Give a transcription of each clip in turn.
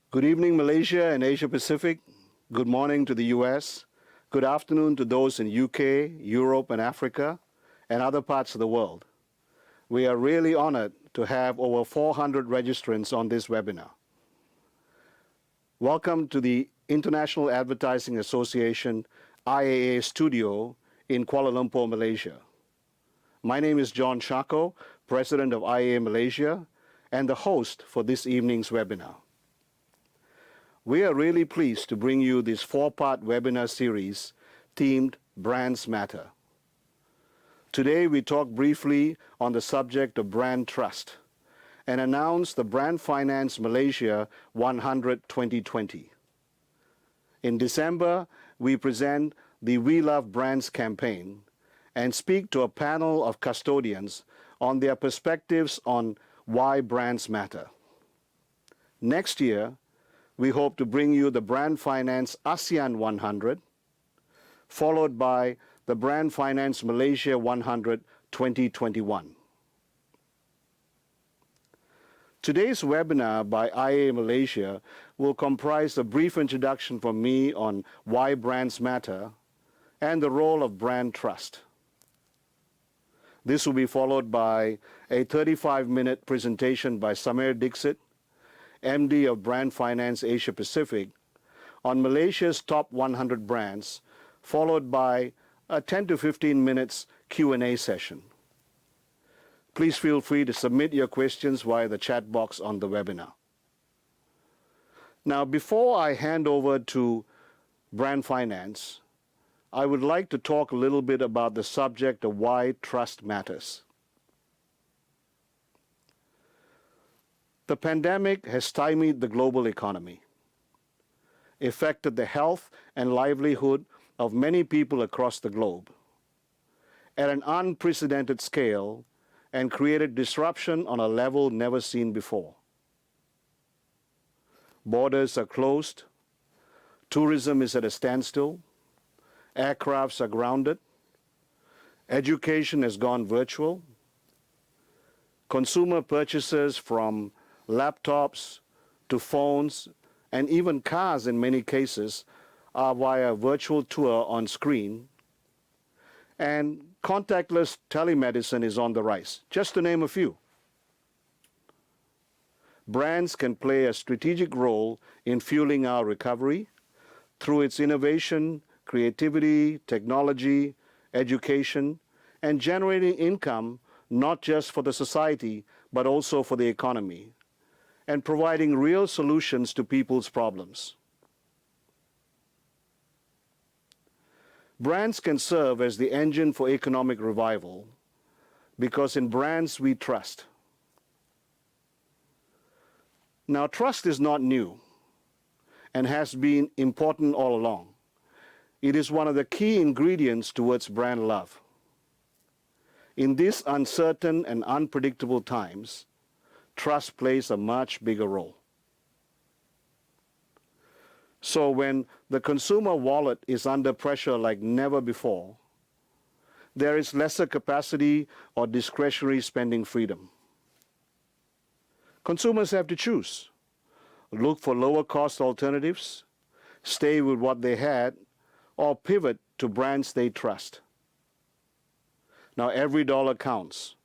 Good evening, Malaysia and Asia Pacific. Good morning to the US. Good afternoon to those in UK, Europe, and Africa, and other parts of the world. We are really honored to have over 400 registrants on this webinar. Welcome to the International Advertising Association IAA studio in Kuala Lumpur, Malaysia. My name is D Chacko, President of IAA Malaysia, and the host for this evening's webinar. We are really pleased to bring you this four-part webinar series themed Brands Matter. Today we talk briefly on the subject of brand trust and announce the Brand Finance Malaysia 100 2020. In December, we present the We Love Brands campaign and speak to a panel of custodians on their perspectives on why brands matter. Next year, we hope to bring you the Brand Finance ASEAN 100, followed by the Brand Finance Malaysia 100 2021. Today's webinar by IAA Malaysia will comprise a brief introduction from me on why brands matter and the role of brand trust. This will be followed by a 35-minute presentation by Samir Dixit, MD of Brand Finance Asia Pacific, on Malaysia's top 100 brands, followed by a 10 to 15 minutes Q&A session. Please feel free to submit your questions via the chat box on the webinar. Now, before I hand over to Brand Finance, I would like to talk a little bit about the subject of why trust matters. The pandemic has stymied the global economy, affected the health and livelihood of many people across the globe at an unprecedented scale and created disruption on a level never seen before. Borders are closed, tourism is at a standstill, aircrafts are grounded, education has gone virtual, consumer purchases from laptops to phones and even cars in many cases are via virtual tour on screen, and contactless telemedicine is on the rise, just to name a few. Brands can play a strategic role in fueling our recovery through its innovation, creativity, technology, education, and generating income not just for the society but also for the economy, and providing real solutions to people's problems. Brands can serve as the engine for economic revival because in brands we trust. Now, trust is not new and has been important all along. It is one of the key ingredients towards brand love. In these uncertain and unpredictable times, trust plays a much bigger role. So when the consumer wallet is under pressure like never before, there is lesser capacity or discretionary spending freedom. Consumers have to choose, look for lower cost alternatives, stay with what they had, or pivot to brands they trust. Now, every dollar counts,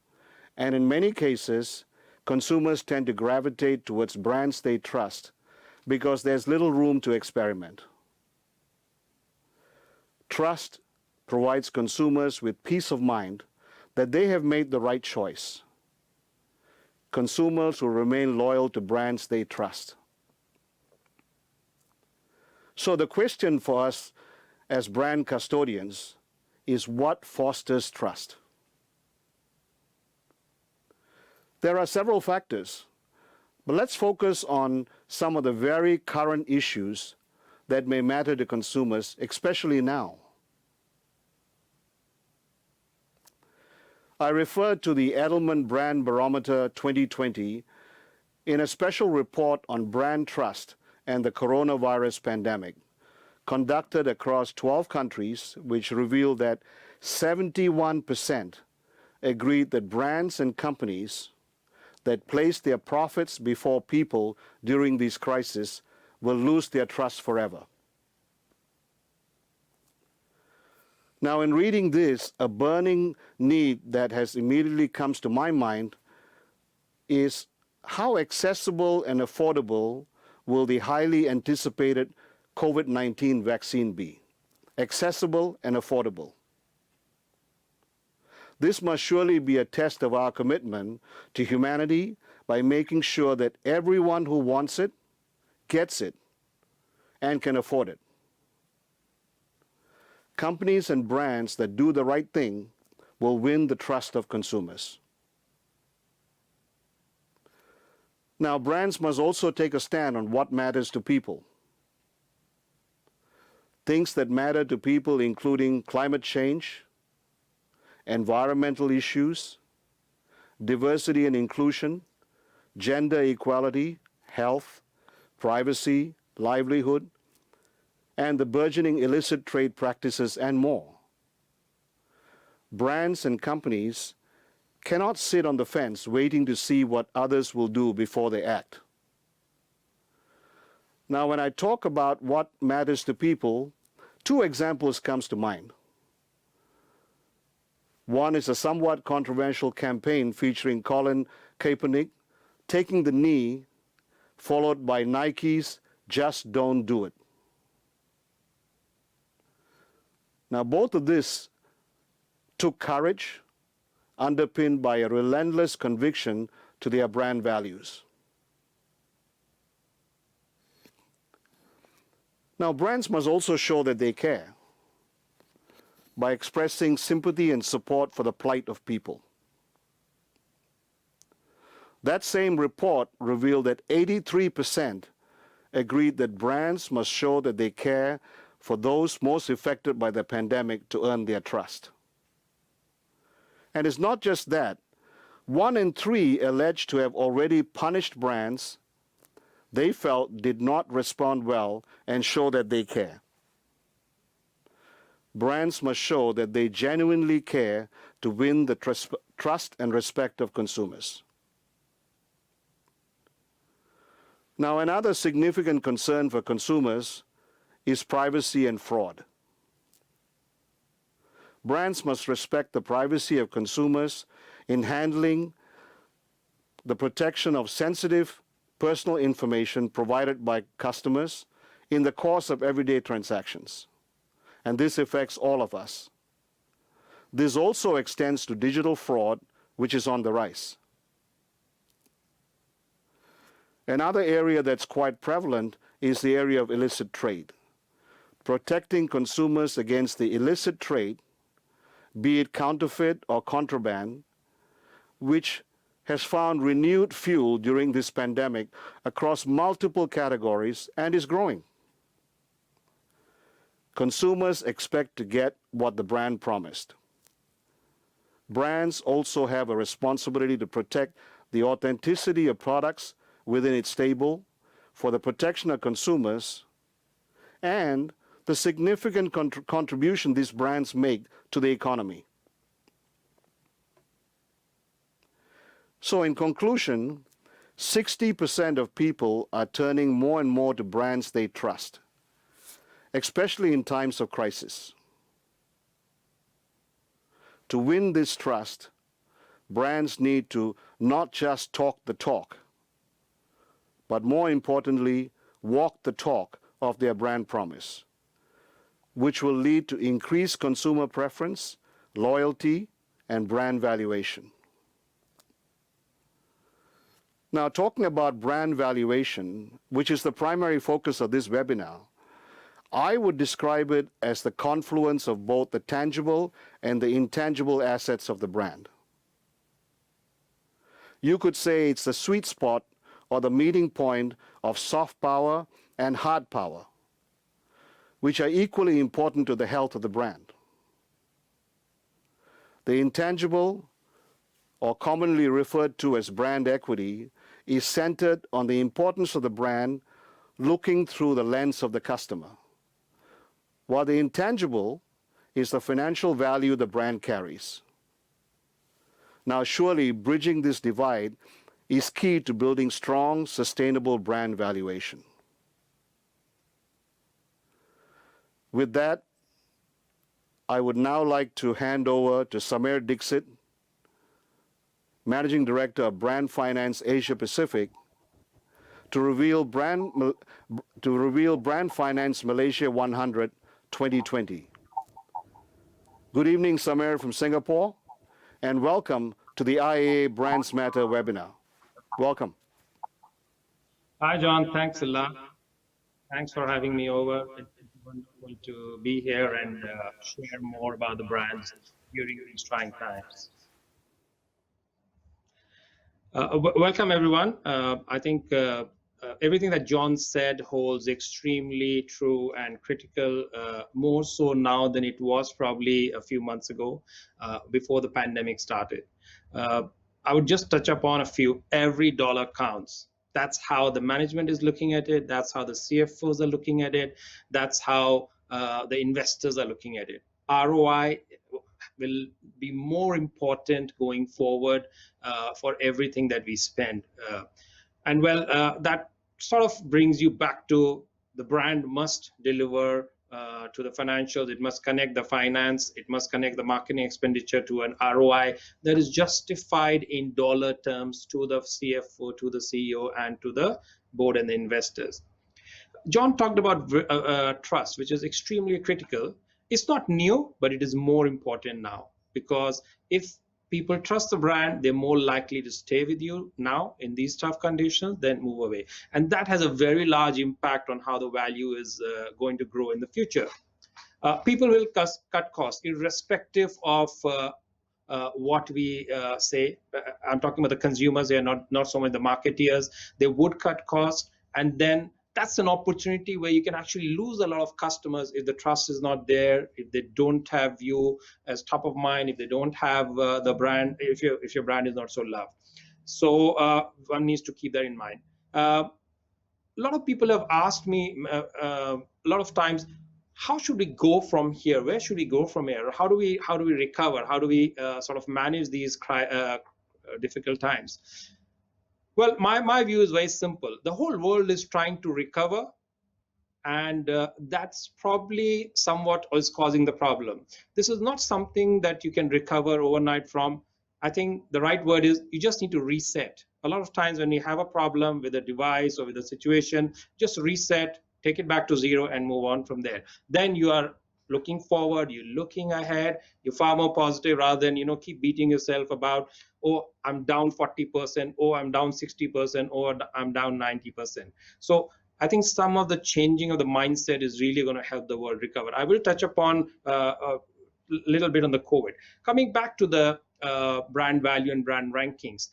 and in many cases, consumers tend to gravitate towards brands they trust because there's little room to experiment. Trust provides consumers with peace of mind that they have made the right choice. Consumers will remain loyal to brands they trust. So the question for us as brand custodians is what fosters trust? There are several factors, but let's focus on some of the very current issues that may matter to consumers, especially now. I refer to the Edelman Brand Barometer 2020 in a special report on brand trust and the coronavirus pandemic, conducted across 12 countries, which revealed that 71% agreed that brands and companies that place their profits before people during this crisis will lose their trust forever. Now, in reading this, a burning need that has immediately comes to my mind is how accessible and affordable will the highly anticipated COVID-19 vaccine be? Accessible and affordable. This must surely be a test of our commitment to humanity by making sure that everyone who wants it gets it and can afford it. Companies and brands that do the right thing will win the trust of consumers. Now, brands must also take a stand on what matters to people. Things that matter to people including climate change, environmental issues, diversity and inclusion, gender equality, health, privacy, livelihood, and the burgeoning illicit trade practices and more. Brands and companies cannot sit on the fence waiting to see what others will do before they act. Now, when I talk about what matters to people, two examples comes to mind. One is a somewhat controversial campaign featuring Colin Kaepernick taking the knee, followed by Nike's "Just Don't Do It." Now, both of this took courage, underpinned by a relentless conviction to their brand values. Now, brands must also show that they care by expressing sympathy and support for the plight of people. That same report revealed that 83% agreed that brands must show that they care for those most affected by the pandemic to earn their trust. And it's not just that. 1 in 3 alleged to have already punished brands they felt did not respond well and show that they care. Brands must show that they genuinely care to win the trust and respect of consumers. Now, another significant concern for consumers is privacy and fraud. Brands must respect the privacy of consumers in handling the protection of sensitive personal information provided by customers in the course of everyday transactions. And this affects all of us. This also extends to digital fraud, which is on the rise. Another area that's quite prevalent is the area of illicit trade. Protecting consumers against the illicit trade, be it counterfeit or contraband, which has found renewed fuel during this pandemic across multiple categories and is growing. Consumers expect to get what the brand promised. Brands also have a responsibility to protect the authenticity of products within its stable for the protection of consumers and the significant contribution these brands make to the economy. So in conclusion, 60% of people are turning more and more to brands they trust, especially in times of crisis. To win this trust, brands need to not just talk the talk, but more importantly, walk the talk of their brand promise, which will lead to increased consumer preference, loyalty, and brand valuation. Now, talking about brand valuation, which is the primary focus of this webinar, I would describe it as the confluence of both the tangible and the intangible assets of the brand. You could say it's the sweet spot or the meeting point of soft power and hard power, which are equally important to the health of the brand. The intangible, or commonly referred to as brand equity, is centered on the importance of the brand looking through the lens of the customer, while the intangible is the financial value the brand carries. Now, surely bridging this divide is key to building strong, sustainable brand valuation. With that, I would now like to hand over to Samir Dixit, Managing Director of Brand Finance Asia Pacific, to reveal Brand Finance Malaysia 100 2020. Good evening, Samir from Singapore, and welcome to the IAA Brands Matter webinar. Welcome. Hi, John. Thanks a lot. Thanks for having me over. It's wonderful to be here and share more about the brands during these trying times. Welcome, everyone. I think everything that John said holds extremely true and critical, more so now than it was probably a few months ago, before the pandemic started. I would just touch upon a few. Every dollar counts. That's how the management is looking at it. That's how the CFOs are looking at it. That's how the investors are looking at it. ROI will be more important going forward for everything that we spend. That sort of brings you back to the brand must deliver to the financials. It must connect the finance. It must connect the marketing expenditure to an ROI that is justified in dollar terms to the CFO, to the CEO, and to the board and the investors. John talked about trust, which is extremely critical. It's not new, but it is more important now, because if people trust the brand, they're more likely to stay with you now in these tough conditions than move away. And that has a very large impact on how the value is going to grow in the future. People will cut costs irrespective of what we say. I'm talking about the consumers. They are not so much the marketeers. They would cut costs, and then that's an opportunity where you can actually lose a lot of customers if the trust is not there, if they don't have you as top of mind, if they don't have the brand, if your brand is not so loved. So one needs to keep that in mind. A lot of people have asked me a lot of times, how should we go from here? Where should we go from here? How do we recover? How do we sort of manage these difficult times? Well, my view is very simple. The whole world is trying to recover, and that's probably somewhat is causing the problem. This is not something that you can recover overnight from. I think the right word is you just need to reset. A lot of times when you have a problem with a device or with a situation, just reset, take it back to zero and move on from there. Then you are looking forward, you're looking ahead, you're far more positive rather than, keep beating yourself about, oh, I'm down 40%, oh, I'm down 60%, or I'm down 90%. So I think some of the changing of the mindset is really going to help the world recover. I will touch upon a little bit on the COVID. Coming back to the brand value and brand rankings,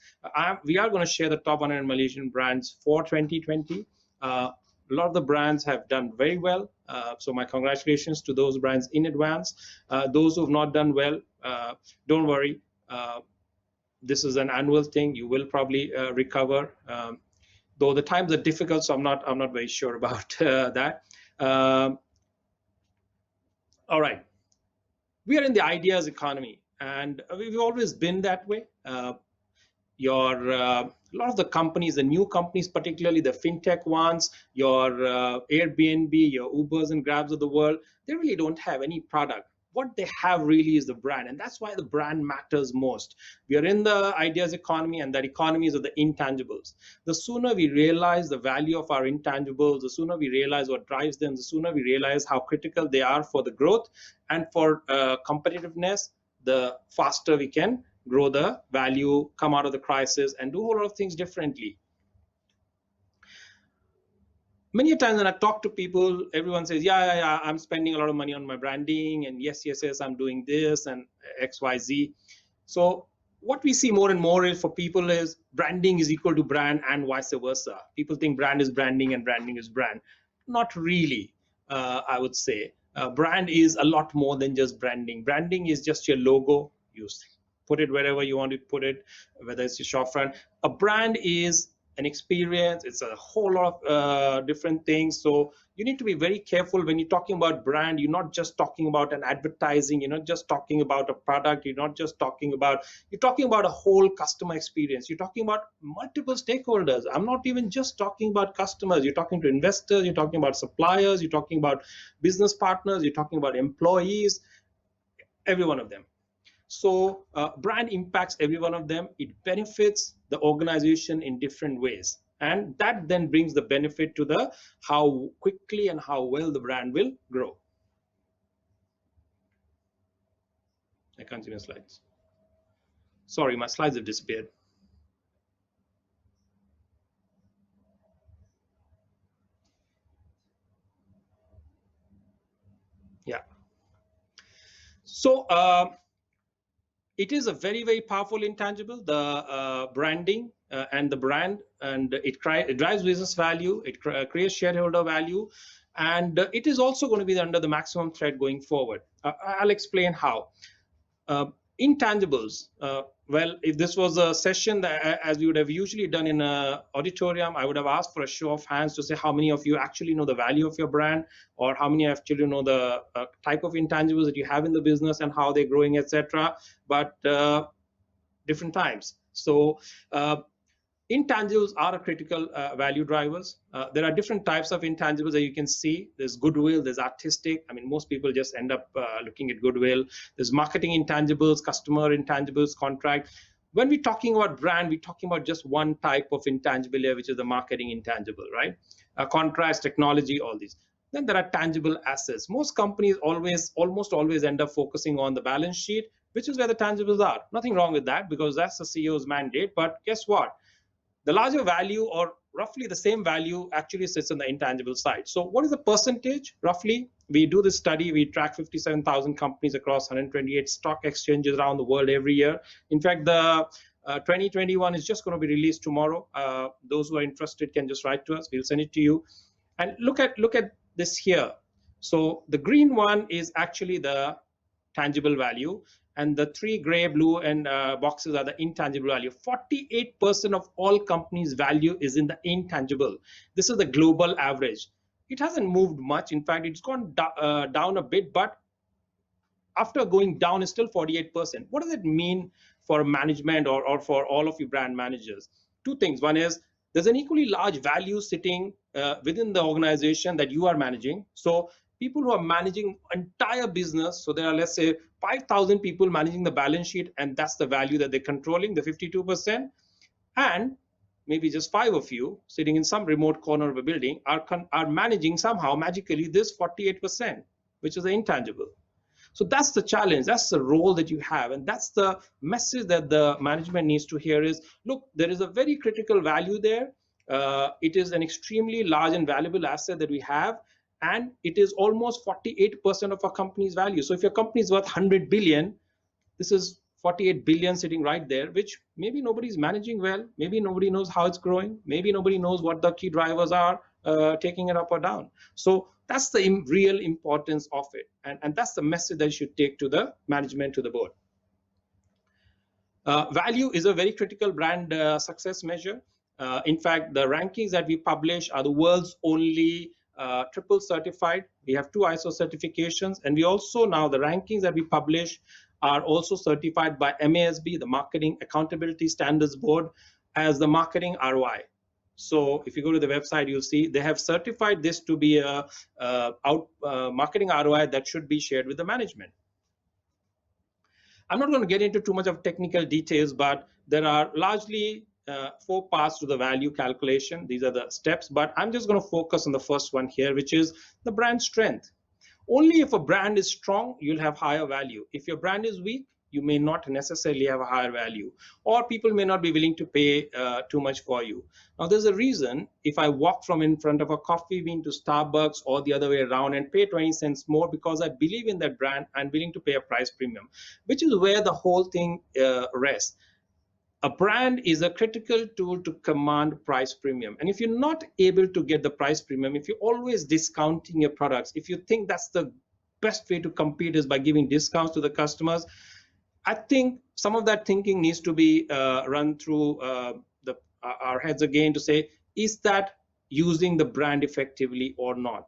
we are going to share the top 100 Malaysian brands for 2020. A lot of the brands have done very well. So my congratulations to those brands in advance. Those who have not done well, don't worry. This is an annual thing. You will probably recover. Though the times are difficult, so I'm not very sure about that. All right. We are in the ideas economy, and we've always been that way. A lot of the companies, the new companies, particularly the fintech ones, your Airbnb, your Ubers and Grabs of the world, they really don't have any product. What they have really is the brand, and that's why the brand matters most. We are in the ideas economy, and that economy is of the intangibles. The sooner we realize the value of our intangibles, the sooner we realize what drives them, the sooner we realize how critical they are for the growth and for competitiveness, the faster we can grow the value, come out of the crisis, and do a whole lot of things differently. Many times when I talk to people, everyone says, yeah, I'm spending a lot of money on my branding, and yes, I'm doing this and X, Y, Z. So what we see more and more is for people is branding is equal to brand and vice versa. People think brand is branding and branding is brand. Not really, I would say. Brand is a lot more than just branding. Branding is just your logo. You put it wherever you want to put it, whether it's your shop front. A brand is an experience, it's a whole lot of different things. So you need to be very careful when you're talking about brand. You're not just talking about an advertising, you're not just talking about a product, you're talking about a whole customer experience. You're talking about multiple stakeholders. I'm not even just talking about customers. You're talking to investors, you're talking about suppliers, you're talking about business partners, you're talking about employees, every one of them. So brand impacts every one of them. It benefits the organization in different ways. And that then brings the benefit to the how quickly and how well the brand will grow. I can't see my slides. Sorry, my slides have disappeared. Yeah. So it is a very, very powerful intangible, the branding and the brand, and it drives business value, it creates shareholder value, and it is also going to be under the maximum threat going forward. I'll explain how. Intangibles, well, if this was a session that, as we would have usually done in an auditorium, I would have asked for a show of hands to say how many of you actually know the value of your brand, or how many actually know the type of intangibles that you have in the business and how they're growing, etc. But different times. So intangibles are a critical value drivers. There are different types of intangibles that you can see. There's goodwill, there's artistic. I mean, most people just end up looking at goodwill. There's marketing intangibles, customer intangibles, contract. When we're talking about brand, we're talking about just one type of intangible here, which is the marketing intangible, right? Contracts, technology, all these. Then there are tangible assets. Most companies almost always end up focusing on the balance sheet, which is where the tangibles are. Nothing wrong with that, because that's the CEO's mandate. But guess what? The larger value, or roughly the same value, actually sits on the intangible side. So what is the percentage? Roughly, we do this study, we track 57,000 companies across 128 stock exchanges around the world every year. In fact, the 2021 is just going to be released tomorrow. Those who are interested can just write to us. We'll send it to you. And look at this here. So the green one is actually the tangible value, and the three gray, blue, and boxes are the intangible value. 48% of all companies' value is in the intangible. This is the global average. It hasn't moved much. In fact, it's gone down a bit, but after going down, it's still 48%. What does it mean for management or for all of you brand managers? Two things. One is there's an equally large value sitting within the organization that you are managing. So people who are managing entire business, so there are, let's say, 5,000 people managing the balance sheet, and that's the value that they're controlling, the 52%. And maybe just 5 of you sitting in some remote corner of a building are managing somehow magically this 48%, which is the intangible. So that's the challenge, that's the role that you have, and that's the message that the management needs to hear is, look, there is a very critical value there. It is an extremely large and valuable asset that we have, and it is almost 48% of our company's value. So if your company is worth 100 billion, this is 48 billion sitting right there, which maybe nobody's managing well, maybe nobody knows how it's growing, maybe nobody knows what the key drivers are taking it up or down. So that's the real importance of it, and that's the message that you should take to the management, to the board. Value is a very critical brand success measure. In fact, the rankings that we publish are the world's only triple certified. We have 2 ISO certifications, and we also now, the rankings that we publish are also certified by MASB, the Marketing Accountability Standards Board, as the marketing ROI. So if you go to the website, you'll see they have certified this to be a marketing ROI that should be shared with the management. I'm not going to get into too much of technical details, but there are largely 4 parts to the value calculation. These are the steps, but I'm just going to focus on the first one here, which is the brand strength. Only if a brand is strong, you'll have higher value. If your brand is weak, you may not necessarily have a higher value, or people may not be willing to pay too much for you. Now, there's a reason if I walk from in front of a coffee bean to Starbucks or the other way around and pay 20 cents more, because I believe in that brand, I'm willing to pay a price premium, which is where the whole thing rests. A brand is a critical tool to command price premium. And if you're not able to get the price premium, if you're always discounting your products, if you think that's the best way to compete is by giving discounts to the customers, I think some of that thinking needs to be run through the our heads again to say, is that using the brand effectively or not?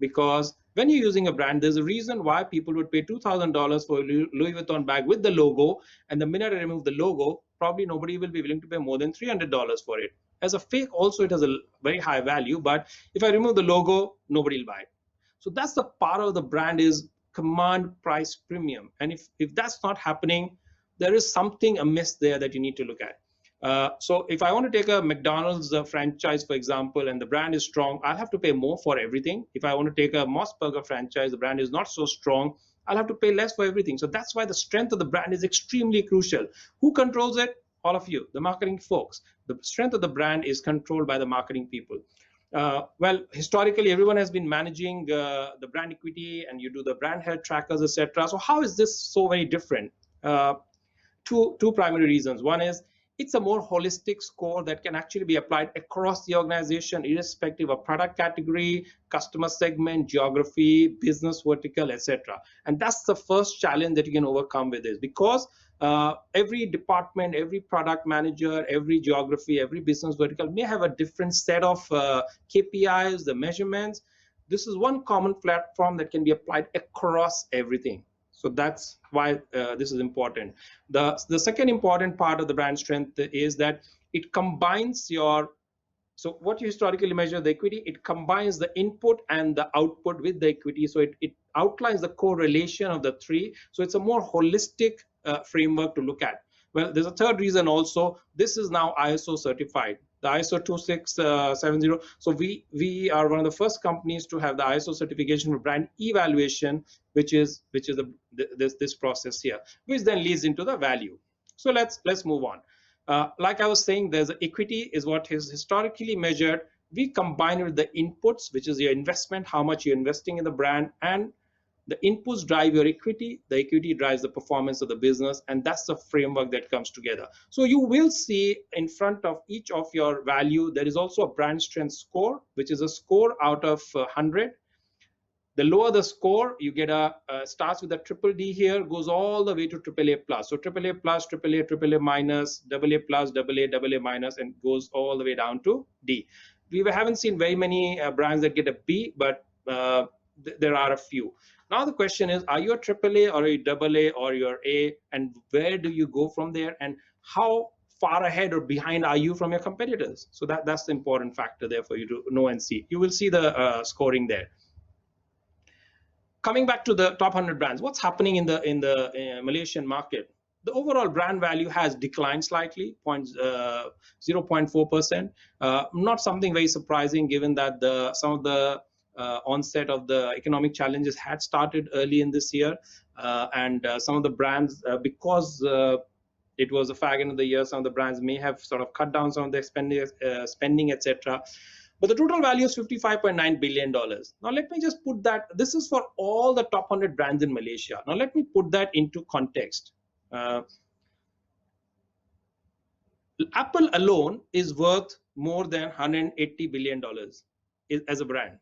Because when you're using a brand, there's a reason why people would pay $2,000 for a Louis Vuitton bag with the logo, and the minute I remove the logo, probably nobody will be willing to pay more than $300 for it. As a fake, also it has a very high value, but if I remove the logo, nobody will buy it. So that's the power of the brand, is command price premium. And if that's not happening, there is something amiss there that you need to look at. So if I want to take a McDonald's franchise, for example, and the brand is strong, I'll have to pay more for everything. If I want to take a Moss Burger franchise, the brand is not so strong, I'll have to pay less for everything. So that's why the strength of the brand is extremely crucial. Who controls it? All of you, the marketing folks. The strength of the brand is controlled by the marketing people. Well, historically, everyone has been managing the brand equity, and you do the brand health trackers, etc. So how is this so very different? Two primary reasons. One is it's a more holistic score that can actually be applied across the organization, irrespective of product category, customer segment, geography, business vertical, etc. And that's the first challenge that you can overcome with this, because every department, every product manager, every geography, every business vertical may have a different set of KPIs, the measurements. This is one common platform that can be applied across everything. So that's why this is important. The second important part of the brand strength is that it combines your, so what you historically measure the equity, it combines the input and the output with the equity. So it outlines the correlation of the three. So it's a more holistic framework to look at. Well, there's a third reason also. This is now ISO certified, the ISO 2670. So we are one of the first companies to have the ISO certification for brand evaluation, which is this process here, which then leads into the value. So let's move on. Like I was saying, there's equity is what is historically measured. We combine it with the inputs, which is your investment, how much you're investing in the brand, and the inputs drive your equity, the equity drives the performance of the business, and that's the framework that comes together. So you will see in front of each of your value, there is also a brand strength score, which is a score out of 100. The lower the score, you get starts with a triple D here, goes all the way to AAA plus. So AAA plus, AAA, AAA minus, AA plus, AA minus, and goes all the way down to D. We haven't seen very many brands that get a B, but there are a few. Now the question is, are you a AAA or a AA or you're A, and where do you go from there, and how far ahead or behind are you from your competitors? So that's the important factor there for you to know and see. You will see the scoring there. Coming back to the top 100 brands, what's happening in the Malaysian market? The overall brand value has declined slightly, 0.4%. Not something very surprising, given that some of the onset of the economic challenges had started early in this year, and some of the brands, because it was a fag end of the year, some of the brands may have sort of cut down some of their spending, etc. But the total value is $55.9 billion. Now, let me just put that, this is for all the top 100 brands in Malaysia. Now, let me put that into context. Apple alone is worth more than $180 billion as a brand.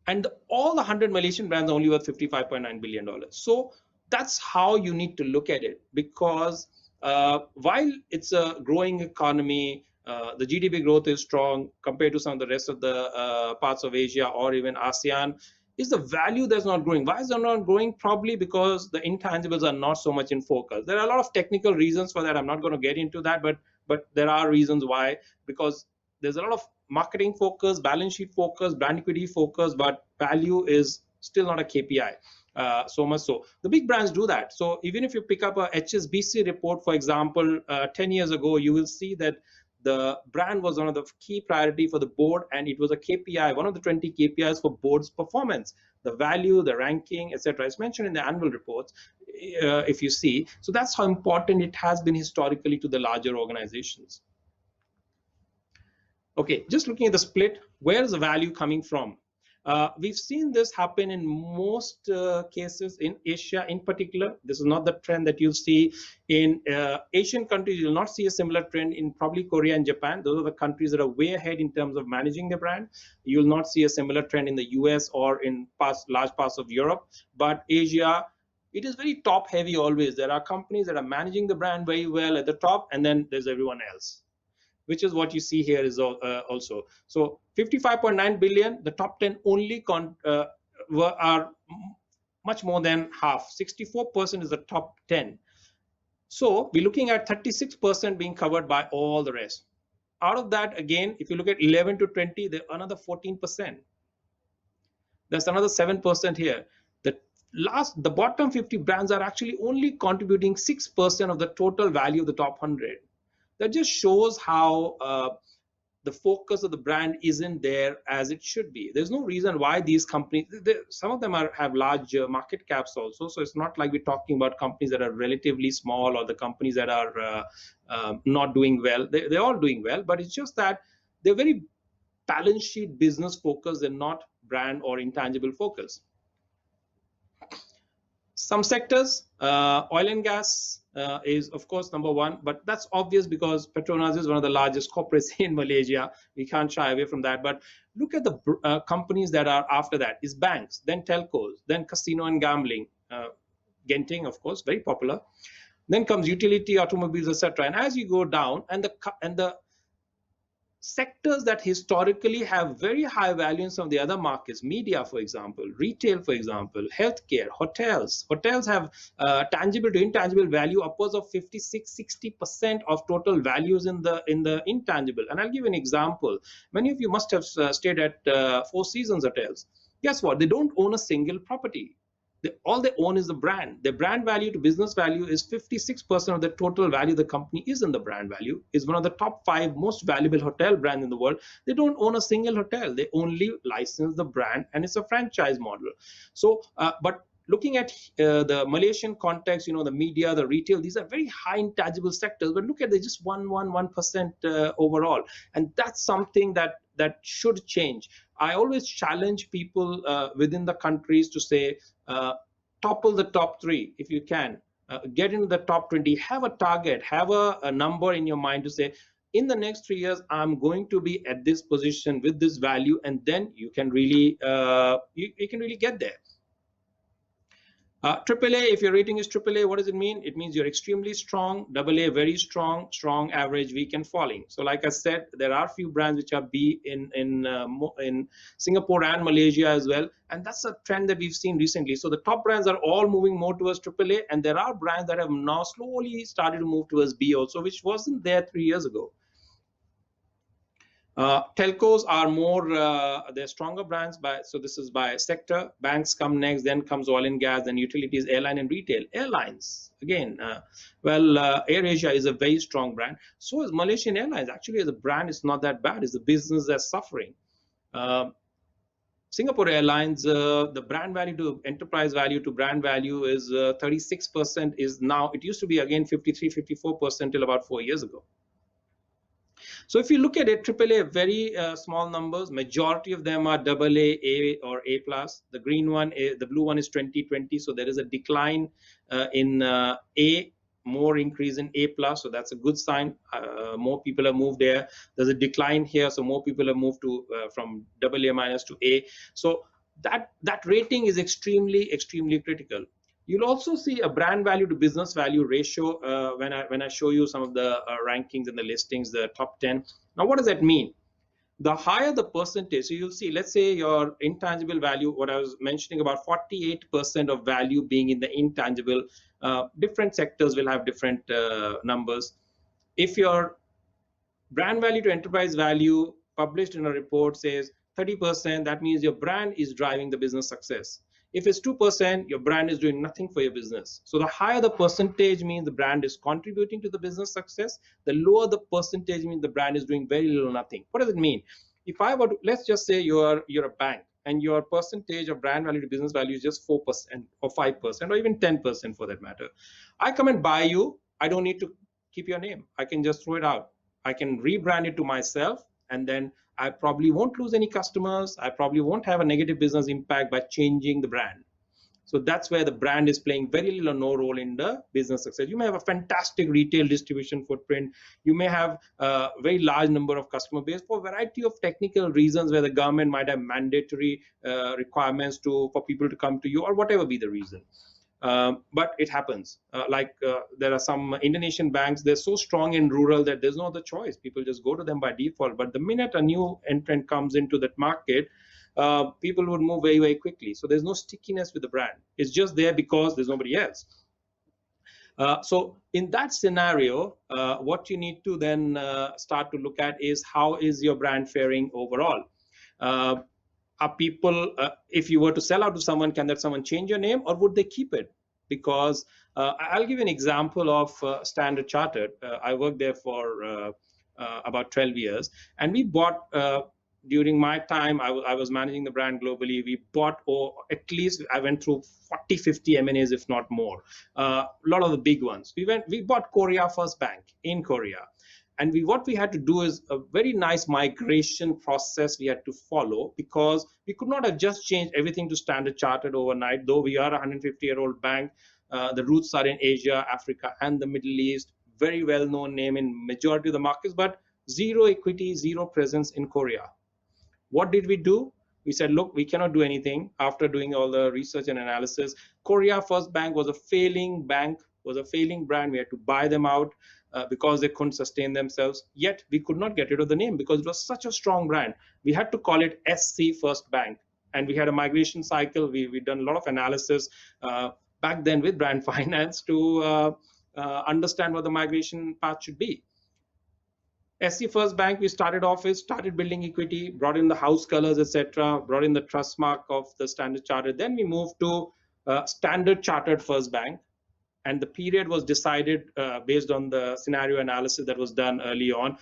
And all the 100 Malaysian brands are only worth $55.9 billion. So that's how you need to look at it, because while it's a growing economy, the GDP growth is strong compared to some of the rest of the parts of Asia or even ASEAN. Is the value that's not growing? Why is it not growing? Probably because the intangibles are not so much in focus. There are a lot of technical reasons for that. I'm not going to get into that, but there are reasons why, because there's a lot of marketing focus, balance sheet focus, brand equity focus, but value is still not a KPI. So much so. The big brands do that. So even if you pick up a HSBC report, for example, 10 years ago, you will see that the brand was one of the key priority for the board, and it was a KPI, one of the 20 KPIs for board's performance. The value, the ranking, etc. is mentioned in the annual reports, if you see. So that's how important it has been historically to the larger organizations. Okay, just looking at the split, where is the value coming from? We've seen this happen in most cases in Asia in particular. This is not the trend that you'll see in Asian countries. You'll not see a similar trend in probably Korea and Japan. Those are the countries that are way ahead in terms of managing their brand. You'll not see a similar trend in the US or in large parts of Europe. But Asia, It is very top heavy always. There are companies that are managing the brand very well at the top, and then there's everyone else, which is what you see here is also. So 55.9 billion, the top 10 only are much more than half. 64% is the top 10. So we're looking at 36% being covered by all the rest. Out of that, again, if you look at 11 to 20, there's another 14%. There's another 7% here. The bottom 50 brands are actually only contributing 6% of the total value of the top 100. That just shows how the focus of the brand isn't there as it should be. There's no reason why these companies, some of them have large market caps also. So it's not like we're talking about companies that are relatively small or the companies that are not doing well. They're all doing well, but it's just that they're very balance sheet business focused and not brand or intangible focus. Some sectors, oil and gas is of course number one, but that's obvious because Petronas is one of the largest corporates in Malaysia. We can't shy away from that. But look at the companies that are after that. Is banks, then telcos, then casino and gambling, Genting, of course, very popular. Then comes utility, automobiles, etc. And as you go down, and the sectors that historically have very high value in some of the other markets, media, for example, retail, for example, healthcare, hotels. Hotels have tangible to intangible value upwards of 56-60% of total values in the intangible. And I'll give you an example. Many of you must have stayed at Four Seasons hotels. Guess what? They don't own a single property. All they own is the brand. Their brand value to business value is 56% of the total value the company is in the brand value. Is one of the top 5 most valuable hotel brands in the world. They don't own a single hotel. They only license the brand, and it's a franchise model. So, but looking at the Malaysian context, you know, the media, the retail, these are very high intangible sectors. But look at they just 1% overall, and that's something that should change. I always challenge people within the countries to say, topple the top 3 if you can. Get into the top 20. Have a target. Have a number in your mind to say, in the next 3 years, I'm going to be at this position with this value, and then you can really you can really get there. AAA, if your rating is AAA, what does it mean? It means you're extremely strong. AA, very strong, strong, average, weak, and falling. So like I said, there are few brands which are B in Singapore and Malaysia as well. And that's a trend that we've seen recently. So the top brands are all moving more towards AAA. And there are brands that have now slowly started to move towards B also, which wasn't there 3 years ago. Telcos are more, they're stronger brands, so this is by sector. Banks come next, then comes oil and gas, then utilities, airline, and retail. Airlines, again, AirAsia is a very strong brand. So is Malaysian Airlines. Actually, as a brand, it's not that bad. It's the business that's suffering. Singapore Airlines, the brand value to enterprise value to brand value is 36% is now, it used to be again 53-54% till about 4 years ago. So if you look at it, AAA, very small numbers. Majority of them are AA, A, or A+. The green one, the blue one is 2020. So there is a decline in A, more increase in A+. So that's a good sign. More people have moved there. There's a decline here. So more people have moved to from AA- to A. So that rating is extremely, extremely critical. You'll also see a brand value to business value ratio when I show you some of the rankings and the listings, the top 10. Now, what does that mean? The higher the percentage, so you'll see, let's say your intangible value, what I was mentioning about 48% of value being in the intangible, different sectors will have different numbers. If your brand value to enterprise value published in a report says 30%, that means your brand is driving the business success. If it's 2%, your brand is doing nothing for your business. So the higher the percentage means the brand is contributing to the business success. The lower the percentage means the brand is doing very little, nothing. What does it mean? If I were to, let's just say you're a bank and your percentage of brand value to business value is just 4% or 5% or even 10% for that matter. I come and buy you. I don't need to keep your name. I can just throw it out. I can rebrand it to myself, and then I probably won't lose any customers. I probably won't have a negative business impact by changing the brand. So that's where the brand is playing very little or no role in the business success. You may have a fantastic retail distribution footprint. You may have a very large number of customer base for a variety of technical reasons where the government might have mandatory requirements for people to come to you or whatever be the reason. But it happens. There are some Indonesian banks, they're so strong in rural that there's no other choice. People just go to them by default. But the minute a new entrant comes into that market, people would move very, very quickly. So there's no stickiness with the brand. It's just there because there's nobody else. So in that scenario, what you need to then start to look at is how is your brand faring overall? Are people, if you were to sell out to someone, can that someone change your name or would they keep it? Because I'll give you an example of Standard Chartered. I worked there for about 12 years, and we bought, during my time, I was managing the brand globally. We bought, at least I went through 40, 50 M&As, if not more. A lot of the big ones. We bought Korea First Bank in Korea. And what we had to do is a very nice migration process we had to follow, because we could not have just changed everything to Standard Chartered overnight, though we are a 150-year-old bank. The roots are in Asia, Africa, and the Middle East. Very well-known name in majority of the markets, but zero equity, zero presence in Korea. What did we do? We said, look, we cannot do anything. After doing all the research and analysis, Korea First Bank was a failing bank, was a failing brand. We had to buy them out because they couldn't sustain themselves. Yet we could not get rid of the name because it was such a strong brand. We had to call it SC First Bank. And we had a migration cycle. We've done a lot of analysis back then with Brand Finance to understand what the migration path should be. SC First Bank, we started off with, started building equity, brought in the house colors, etc., brought in the trust mark of the Standard Chartered. Then we moved to Standard Chartered First Bank. And the period was decided based on the scenario analysis that was done early on.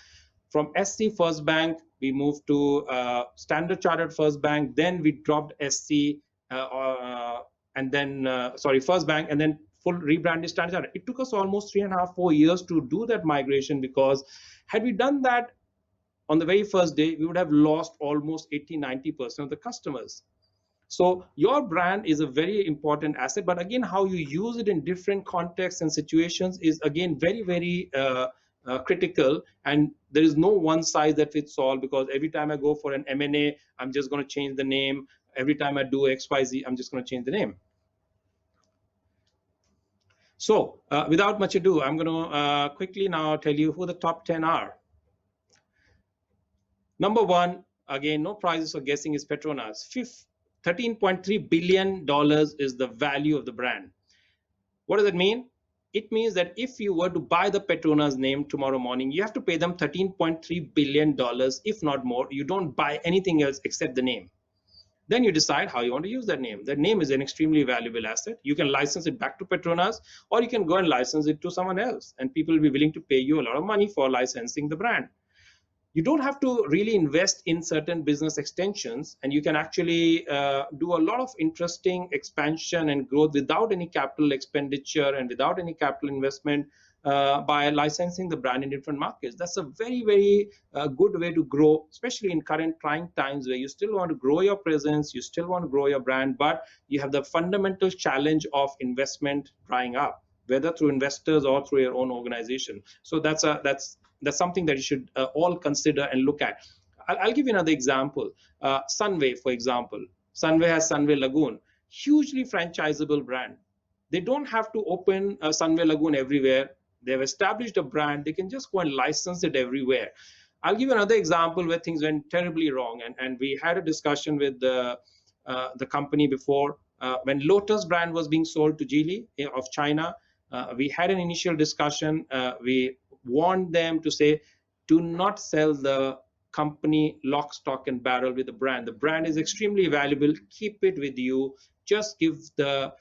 From SC First Bank, we moved to Standard Chartered First Bank. Then we dropped SC and then, First Bank, and then full rebranded Standard Chartered. It took us almost 3.5, 4 years to do that migration, because had we done that on the very first day, we would have lost almost 80-90% of the customers. So your brand is a very important asset, but again, how you use it in different contexts and situations is again very, very critical. And there is no one size that fits all, because every time I go for an M&A, I'm just going to change the name. Every time I do XYZ, I'm just going to change the name. So without much ado, I'm going to quickly now tell you who the top 10 are. Number one, again, no prizes for guessing, is Petronas. $13.3 billion is the value of the brand. What does it mean? It means that if you were to buy the Petronas name tomorrow morning, you have to pay them $13.3 billion, if not more. You don't buy anything else except the name. Then you decide how you want to use that name. That name is an extremely valuable asset. You can license it back to Petronas, or you can go and license it to someone else, and people will be willing to pay you a lot of money for licensing the brand. You don't have to really invest in certain business extensions, and you can actually do a lot of interesting expansion and growth without any capital expenditure and without any capital investment by licensing the brand in different markets. That's a very, very good way to grow, especially in current trying times where you still want to grow your presence, you still want to grow your brand, but you have the fundamental challenge of investment drying up, whether through investors or through your own organization. So that's something that you should all consider and look at. I'll give you another example. Sunway, for example. Sunway has Sunway Lagoon, hugely franchisable brand. They don't have to open a Sunway Lagoon everywhere. They've established a brand. They can just go and license it everywhere. I'll give you another example where things went terribly wrong. And we had a discussion with the company before. When Lotus brand was being sold to Geely of China, we had an initial discussion. We warned them to say, do not sell the company lock, stock, and barrel with the brand. The brand is extremely valuable. Keep it with you. Just give the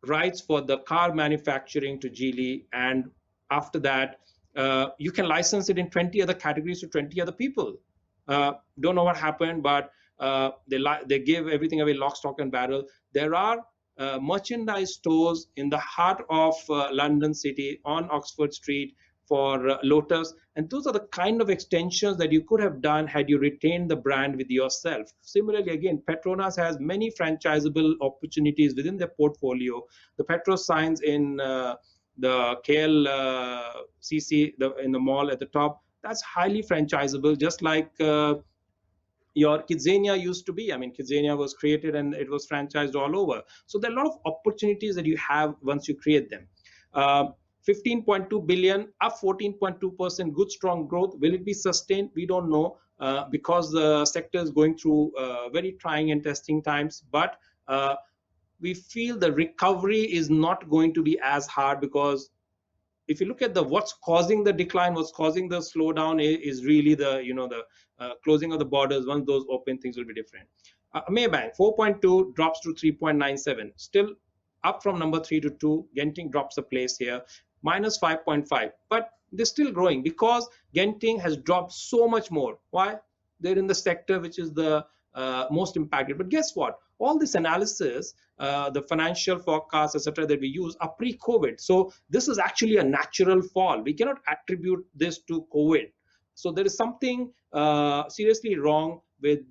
rights for the car manufacturing to Geely, and after that, you can license it in 20 other categories to 20 other people. Don't know what happened, but they give everything away, lock, stock, and barrel. There are merchandise stores in the heart of London City on Oxford Street for Lotus, and those are the kind of extensions that you could have done had you retained the brand with yourself. Similarly, again, Petronas has many franchisable opportunities within their portfolio. The Petros signs in the KLCC, in the mall at the top, that's highly franchisable, just like your Kidzania used to be. I mean, Kidzania was created and it was franchised all over. So there are a lot of opportunities that you have once you create them. 15.2 billion, up 14.2%, good strong growth. Will it be sustained? We don't know, because the sector is going through very trying and testing times. But we feel the recovery is not going to be as hard, because if you look at the what's causing the decline, what's causing the slowdown is really the the closing of the borders. Once those open, things will be different. Maybank 4.2 drops to 3.97, still up from number 3 to 2. Genting drops a place here, minus 5.5, but they're still growing because Genting has dropped so much more. Why? They're in the sector which is the most impacted. But guess what? All this analysis, the financial forecasts, etc., that we use are pre-COVID. So this is actually a natural fall. We cannot attribute this to COVID. So there is something seriously wrong with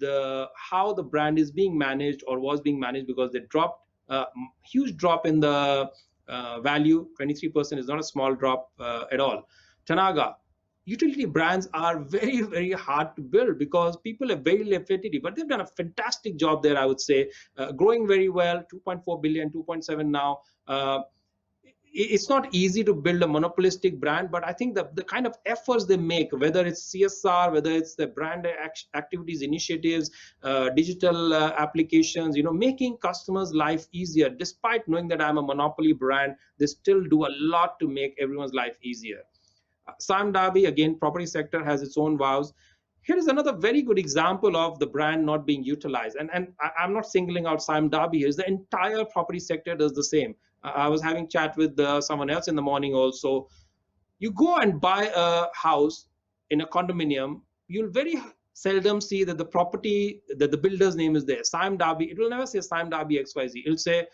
how the brand is being managed or was being managed, because they dropped huge drop in the value. 23% is not a small drop at all. Tanaga, utility brands are very, very hard to build because people have very liquidity, but they've done a fantastic job there, I would say, growing very well, 2.4 billion, 2.7 now. It's not easy to build a monopolistic brand, but I think the kind of efforts they make, whether it's CSR, whether it's the brand activities, initiatives, digital applications, making customers' life easier, despite knowing that I'm a monopoly brand, they still do a lot to make everyone's life easier. Sam Darby, again, property sector has its own vows. Here is another very good example of the brand not being utilized. And I'm not singling out Sam Darby here. The entire property sector does the same. I was having chat with someone else in the morning also. You go and buy a house in a condominium, you'll very seldom see that the property, that the builder's name is there. Sam Darby, it will never say Sam Darby XYZ. It'll say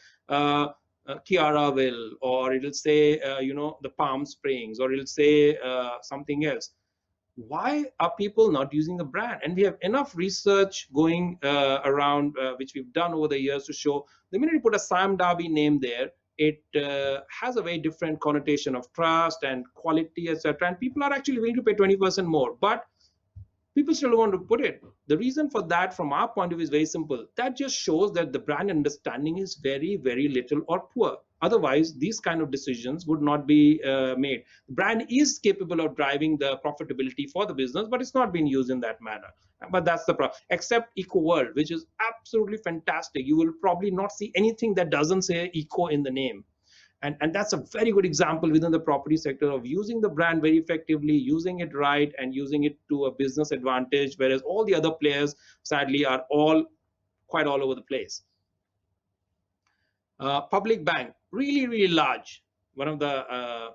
Kiaraville, or it'll say, the Palm Springs, or it'll say something else. Why are people not using the brand? And we have enough research going around, which we've done over the years, to show the minute you put a Sam Darby name there, it has a very different connotation of trust and quality, etc. And people are actually willing to pay 20% more. But people still want to put it. The reason for that, from our point of view, is very simple. That just shows that the brand understanding is very, very little or poor. Otherwise, these kind of decisions would not be made. The brand is capable of driving the profitability for the business, but it's not being used in that manner. But that's the problem. Except Eco World, which is absolutely fantastic. You will probably not see anything that doesn't say Eco in the name. And that's a very good example within the property sector of using the brand very effectively, using it right, and using it to a business advantage, whereas all the other players, sadly, are quite all over the place. Public Bank, really, really large, one of the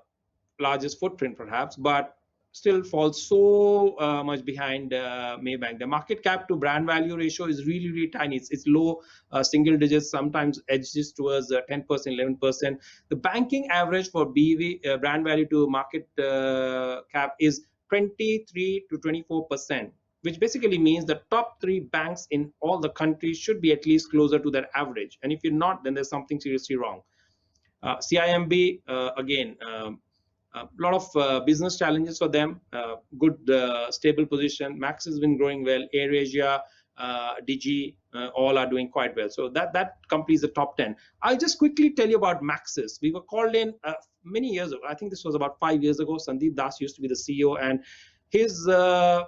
largest footprint perhaps, but still falls so much behind Maybank. The market cap to brand value ratio is really, really tiny. It's low single digits, sometimes edges towards 10%, 11%. The banking average for BV, brand value to market cap, is 23 to 24%, which basically means the top 3 banks in all the countries should be at least closer to that average. And if you're not, then there's something seriously wrong. CIMB, again, a lot of business challenges for them. Good stable position. Max has been growing well. AirAsia, DG, all are doing quite well. So that completes the top 10. I'll just quickly tell you about Maxis. We were called in many years ago. I think this was about 5 years ago. Sandeep Das used to be the CEO, and his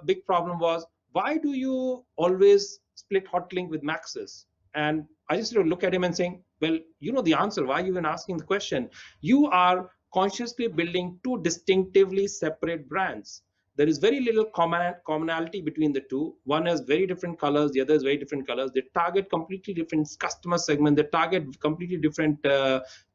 big problem was, why do you always split Hotlink with Maxis? And I just look at him and saying, well, you know the answer. Why are you even asking the question? You are consciously building 2 distinctively separate brands. There is very little commonality between the two. One has very different colors, the other has very different colors. They target completely different customer segment. They target completely different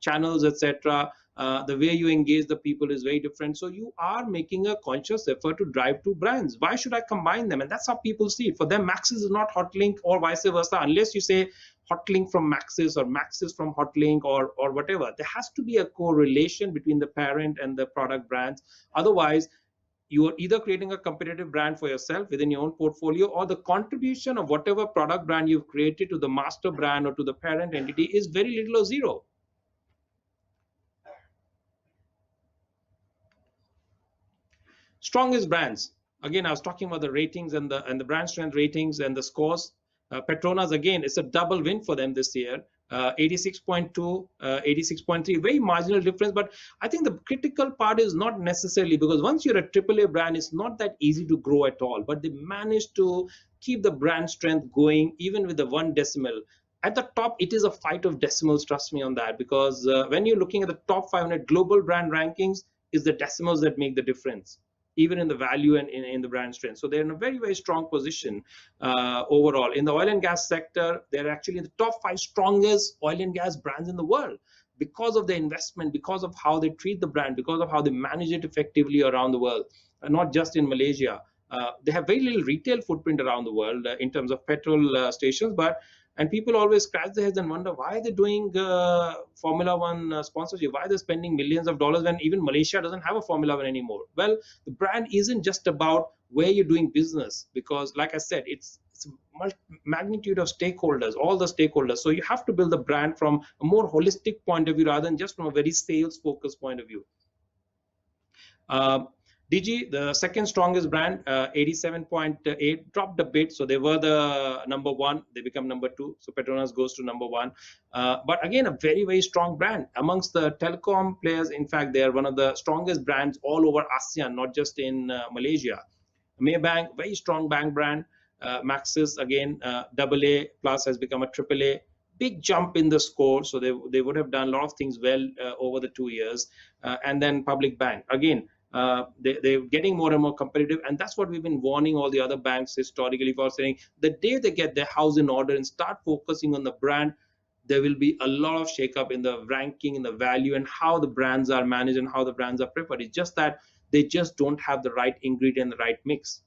channels, etc. The way you engage the people is very different. So you are making a conscious effort to drive 2 brands. Why should I combine them? And that's how people see it. For them, Maxis is not Hotlink, or vice versa, unless you say Hotlink from Maxis or Maxis from Hotlink, or whatever. There has to be a correlation between the parent and the product brands. Otherwise, you are either creating a competitive brand for yourself within your own portfolio, or the contribution of whatever product brand you've created to the master brand or to the parent entity is very little or zero. Strongest brands. again, I was talking about the ratings and the brand strength ratings and the scores. Petronas, again, it's a double win for them this year. 86.2, 86.3, very marginal difference. But I think the critical part is not necessarily, because once you're a AAA brand, it's not that easy to grow at all. But they managed to keep the brand strength going, even with the 1 decimal. At the top, it is a fight of decimals, trust me on that, because when you're looking at the top 500 global brand rankings, it's the decimals that make the difference, even in the value and in the brand strength. So they're in a very, very strong position overall. In the oil and gas sector, they're actually the top 5 strongest oil and gas brands in the world because of their investment, because of how they treat the brand, because of how they manage it effectively around the world, and not just in Malaysia. They have very little retail footprint around the world in terms of petrol stations, and people always scratch their heads and wonder why they're doing Formula One sponsorship, why they're spending millions of dollars when even Malaysia doesn't have a Formula One anymore. Well, the brand isn't just about where you're doing business, because like I said, it's a magnitude of stakeholders, all the stakeholders. So you have to build the brand from a more holistic point of view rather than just from a very sales focused point of view. DG, the second strongest brand, 87.8, dropped a bit. So they were the number 1. They become number 2. So Petronas goes to number 1. But again, a very, very strong brand. Amongst the telecom players, in fact, they are one of the strongest brands all over ASEAN, not just in Malaysia. Maybank, very strong bank brand. Maxis, again, AA plus has become a AAA. Big jump in the score. So they would have done a lot of things well over the 2 years. And then Public Bank, again, they're getting more and more competitive, and that's what we've been warning all the other banks historically for, saying the day they get their house in order and start focusing on the brand, there will be a lot of shakeup in the ranking, in the value, and how the brands are managed and how the brands are preferred. It's just that they just don't have the right ingredient, the right mix.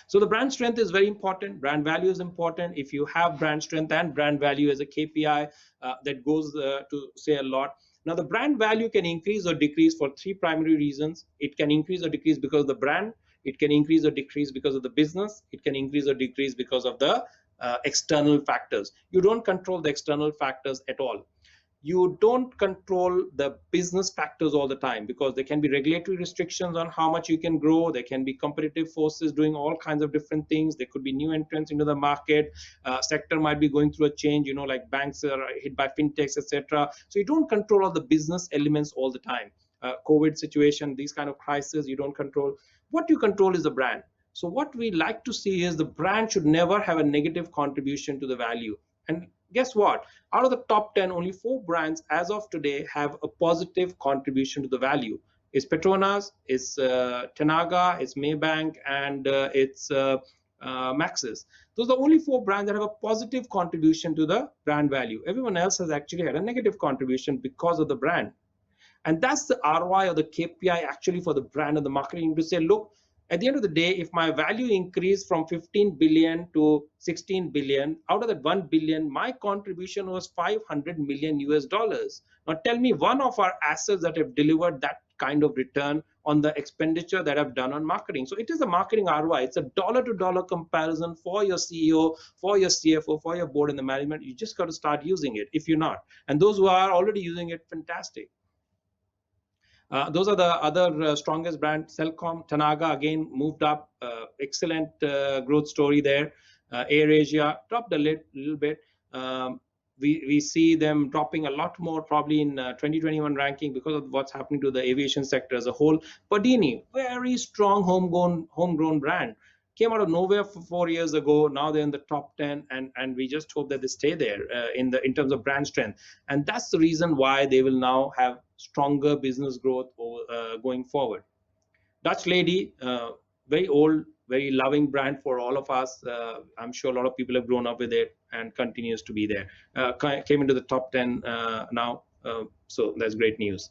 So the brand strength is very important. Brand value is important. If you have brand strength and brand value as a KPI, that goes to say a lot. Now, the brand value can increase or decrease for 3 primary reasons. It can increase or decrease because of the brand. It can increase or decrease because of the business. It can increase or decrease because of the external factors. You don't control the external factors at all. You don't control the business factors all the time, because there can be regulatory restrictions on how much you can grow. There can be competitive forces doing all kinds of different things. There could be new entrants into the market. Sector might be going through a change, like banks are hit by fintechs, etc. So you don't control all the business elements all the time. COVID situation, these kind of crises, you don't control. What you control is the brand. So what we like to see is the brand should never have a negative contribution to the value. And guess what? Out of the top 10, only 4 brands as of today have a positive contribution to the value. It's Petronas, it's Tenaga, it's Maybank, and it's Maxis. Those are the only 4 brands that have a positive contribution to the brand value. Everyone else has actually had a negative contribution because of the brand. And that's the ROI or the KPI actually for the brand and the marketing, to say, look, at the end of the day, if my value increased from 15 billion to 16 billion, out of that 1 billion, my contribution was 500 million US dollars. Now tell me one of our assets that have delivered that kind of return on the expenditure that I've done on marketing. So it is a marketing ROI. It's a dollar-to-dollar comparison for your CEO, for your CFO, for your board and the management. You just got to start using it if you're not. And those who are already using it, fantastic. Those are the other strongest brands. Celcom, Tenaga, again, moved up. Excellent growth story there. AirAsia dropped a little bit. We see them dropping a lot more probably in 2021 ranking because of what's happening to the aviation sector as a whole. Padini, very strong homegrown brand. Came out of nowhere 4 years ago. Now they're in the top 10, and we just hope that they stay there in terms of brand strength. And that's the reason why they will now have stronger business growth going forward. Dutch Lady, very old, very loving brand for all of us. I'm sure a lot of people have grown up with it and continues to be there. Came into the top 10 now, so that's great news.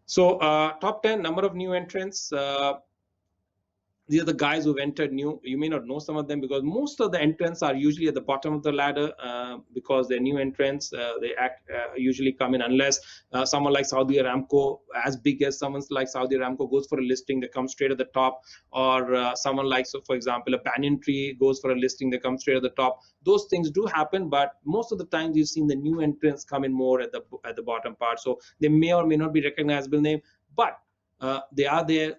So top 10, number of new entrants. These are the guys who've entered new. You may not know some of them because most of the entrants are usually at the bottom of the ladder because they're new entrants. They usually come in unless someone like Saudi Aramco, as big as someone like Saudi Aramco, goes for a listing, they come straight at the top. Or someone like, so for example, a banyan tree goes for a listing, they come straight at the top. Those things do happen, but most of the times you've seen the new entrants come in more at the bottom part. So they may or may not be recognizable name, but They are there,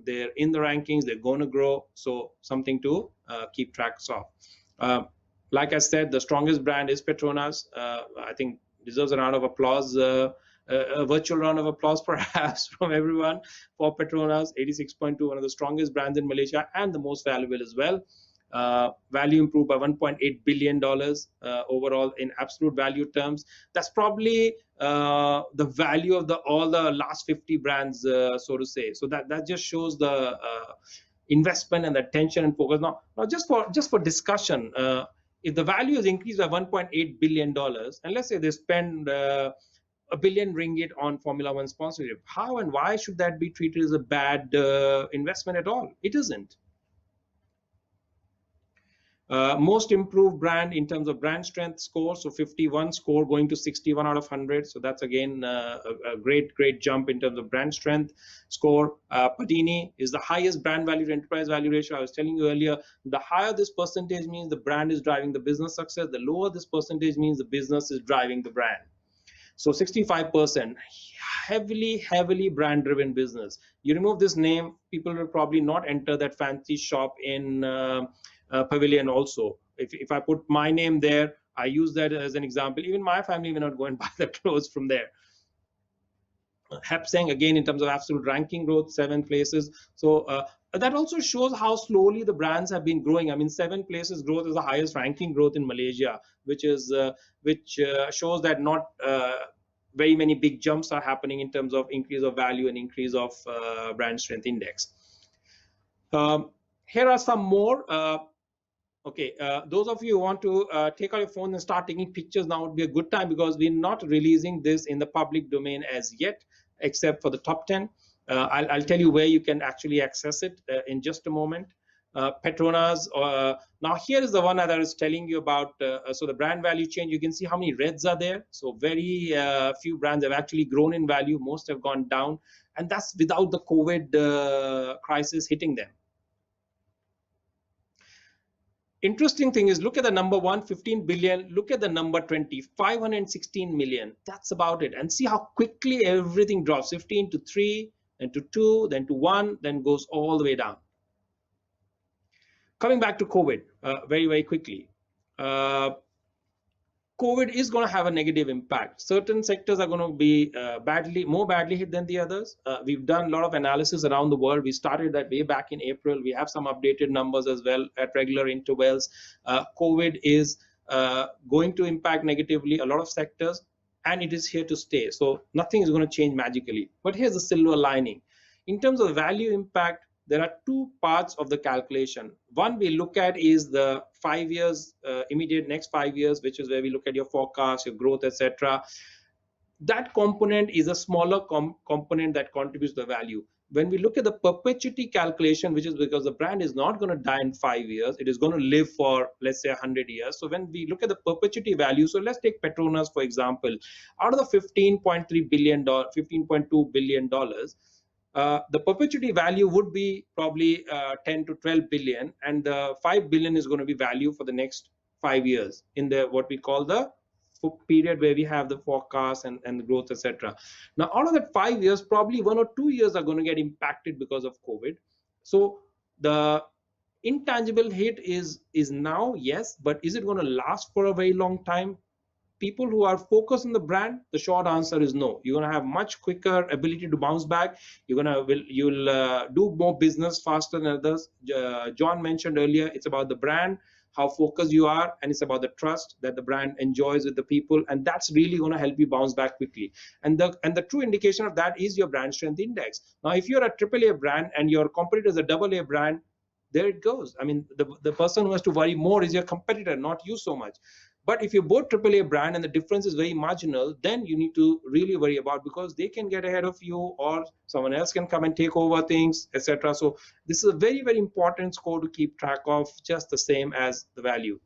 they're in the rankings, they're going to grow. So something to keep track of. Like I said, the strongest brand is Petronas. I think deserves a round of applause, a virtual round of applause perhaps from everyone for Petronas. 86.2, one of the strongest brands in Malaysia and the most valuable as well. Value improved by $1.8 billion overall in absolute value terms. That's probably the value of all the last 50 brands, so to say. So that just shows the investment and the attention and focus. Now just for discussion, if the value is increased by $1.8 billion, and let's say they spend $1 billion ringgit on Formula One sponsorship, how and why should that be treated as a bad investment at all? It isn't. Most improved brand in terms of brand strength score, so 51 score going to 61 out of 100. So that's again a great jump in terms of brand strength score. Padini is the highest brand value to enterprise value ratio. I was telling you earlier, the higher this percentage means the brand is driving the business success. The lower this percentage means the business is driving the brand. So 65%, heavily brand driven business. You remove this name, people will probably not enter that fancy shop in Pavilion also. If I put my name there, I use that as an example, even my family may not go and buy the clothes from there. Hepseng, again, in terms of absolute ranking growth, 7 places. So that also shows how slowly the brands have been growing. I mean, 7 places growth is the highest ranking growth in Malaysia, which shows that not very many big jumps are happening in terms of increase of value and increase of brand strength index. Here are some more. Okay, those of you who want to take out your phone and start taking pictures, now would be a good time, because we're not releasing this in the public domain as yet, except for the top 10. I'll tell you where you can actually access it in just a moment. Petronas. Now here is the one that I was telling you about. So the brand value change, you can see how many reds are there. So very few brands have actually grown in value. Most have gone down. And that's without the COVID crisis hitting them. Interesting thing is, look at the number 1, 15 billion. Look at the number 20, 516 million. That's about it. And see how quickly everything drops. 15 to 3, then to 2, then to 1, then goes all the way down. Coming back to COVID very quickly. COVID is going to have a negative impact. Certain sectors are going to be more badly hit than the others. We've done a lot of analysis around the world. We started that way back in April. We have some updated numbers as well at regular intervals. COVID is going to impact negatively a lot of sectors, and it is here to stay. So nothing is going to change magically. But here's the silver lining. In terms of value impact, there are 2 parts of the calculation. One we look at is the 5 years, immediate next 5 years, which is where we look at your forecast, your growth, etc. That component is a smaller component that contributes to the value. When we look at the perpetuity calculation, which is because the brand is not going to die in 5 years, it is going to live for, let's say, 100 years. So when we look at the perpetuity value, so let's take Petronas, for example. Out of the $15.3 billion, $15.2 billion, the perpetuity value would be probably 10 to 12 billion, and the 5 billion is going to be value for the next 5 years in the what we call the period where we have the forecast and the growth, etc. Now, out of that 5 years, probably 1 or 2 years are going to get impacted because of COVID. So the intangible hit is now, yes, but is it going to last for a very long time? People who are focused on the brand, the short answer is no. You're going to have much quicker ability to bounce back. You'll do more business faster than others. John mentioned earlier, it's about the brand, how focused you are, and it's about the trust that the brand enjoys with the people, and that's really going to help you bounce back quickly. And the true indication of that is your brand strength index. Now, if you're a AAA brand and your competitor is a AA brand, there it goes. I mean, the person who has to worry more is your competitor, not you so much. But if you're both AAA brand and the difference is very marginal, then you need to really worry about, because they can get ahead of you or someone else can come and take over things, etc. So this is a very important score to keep track of, just the same as the value.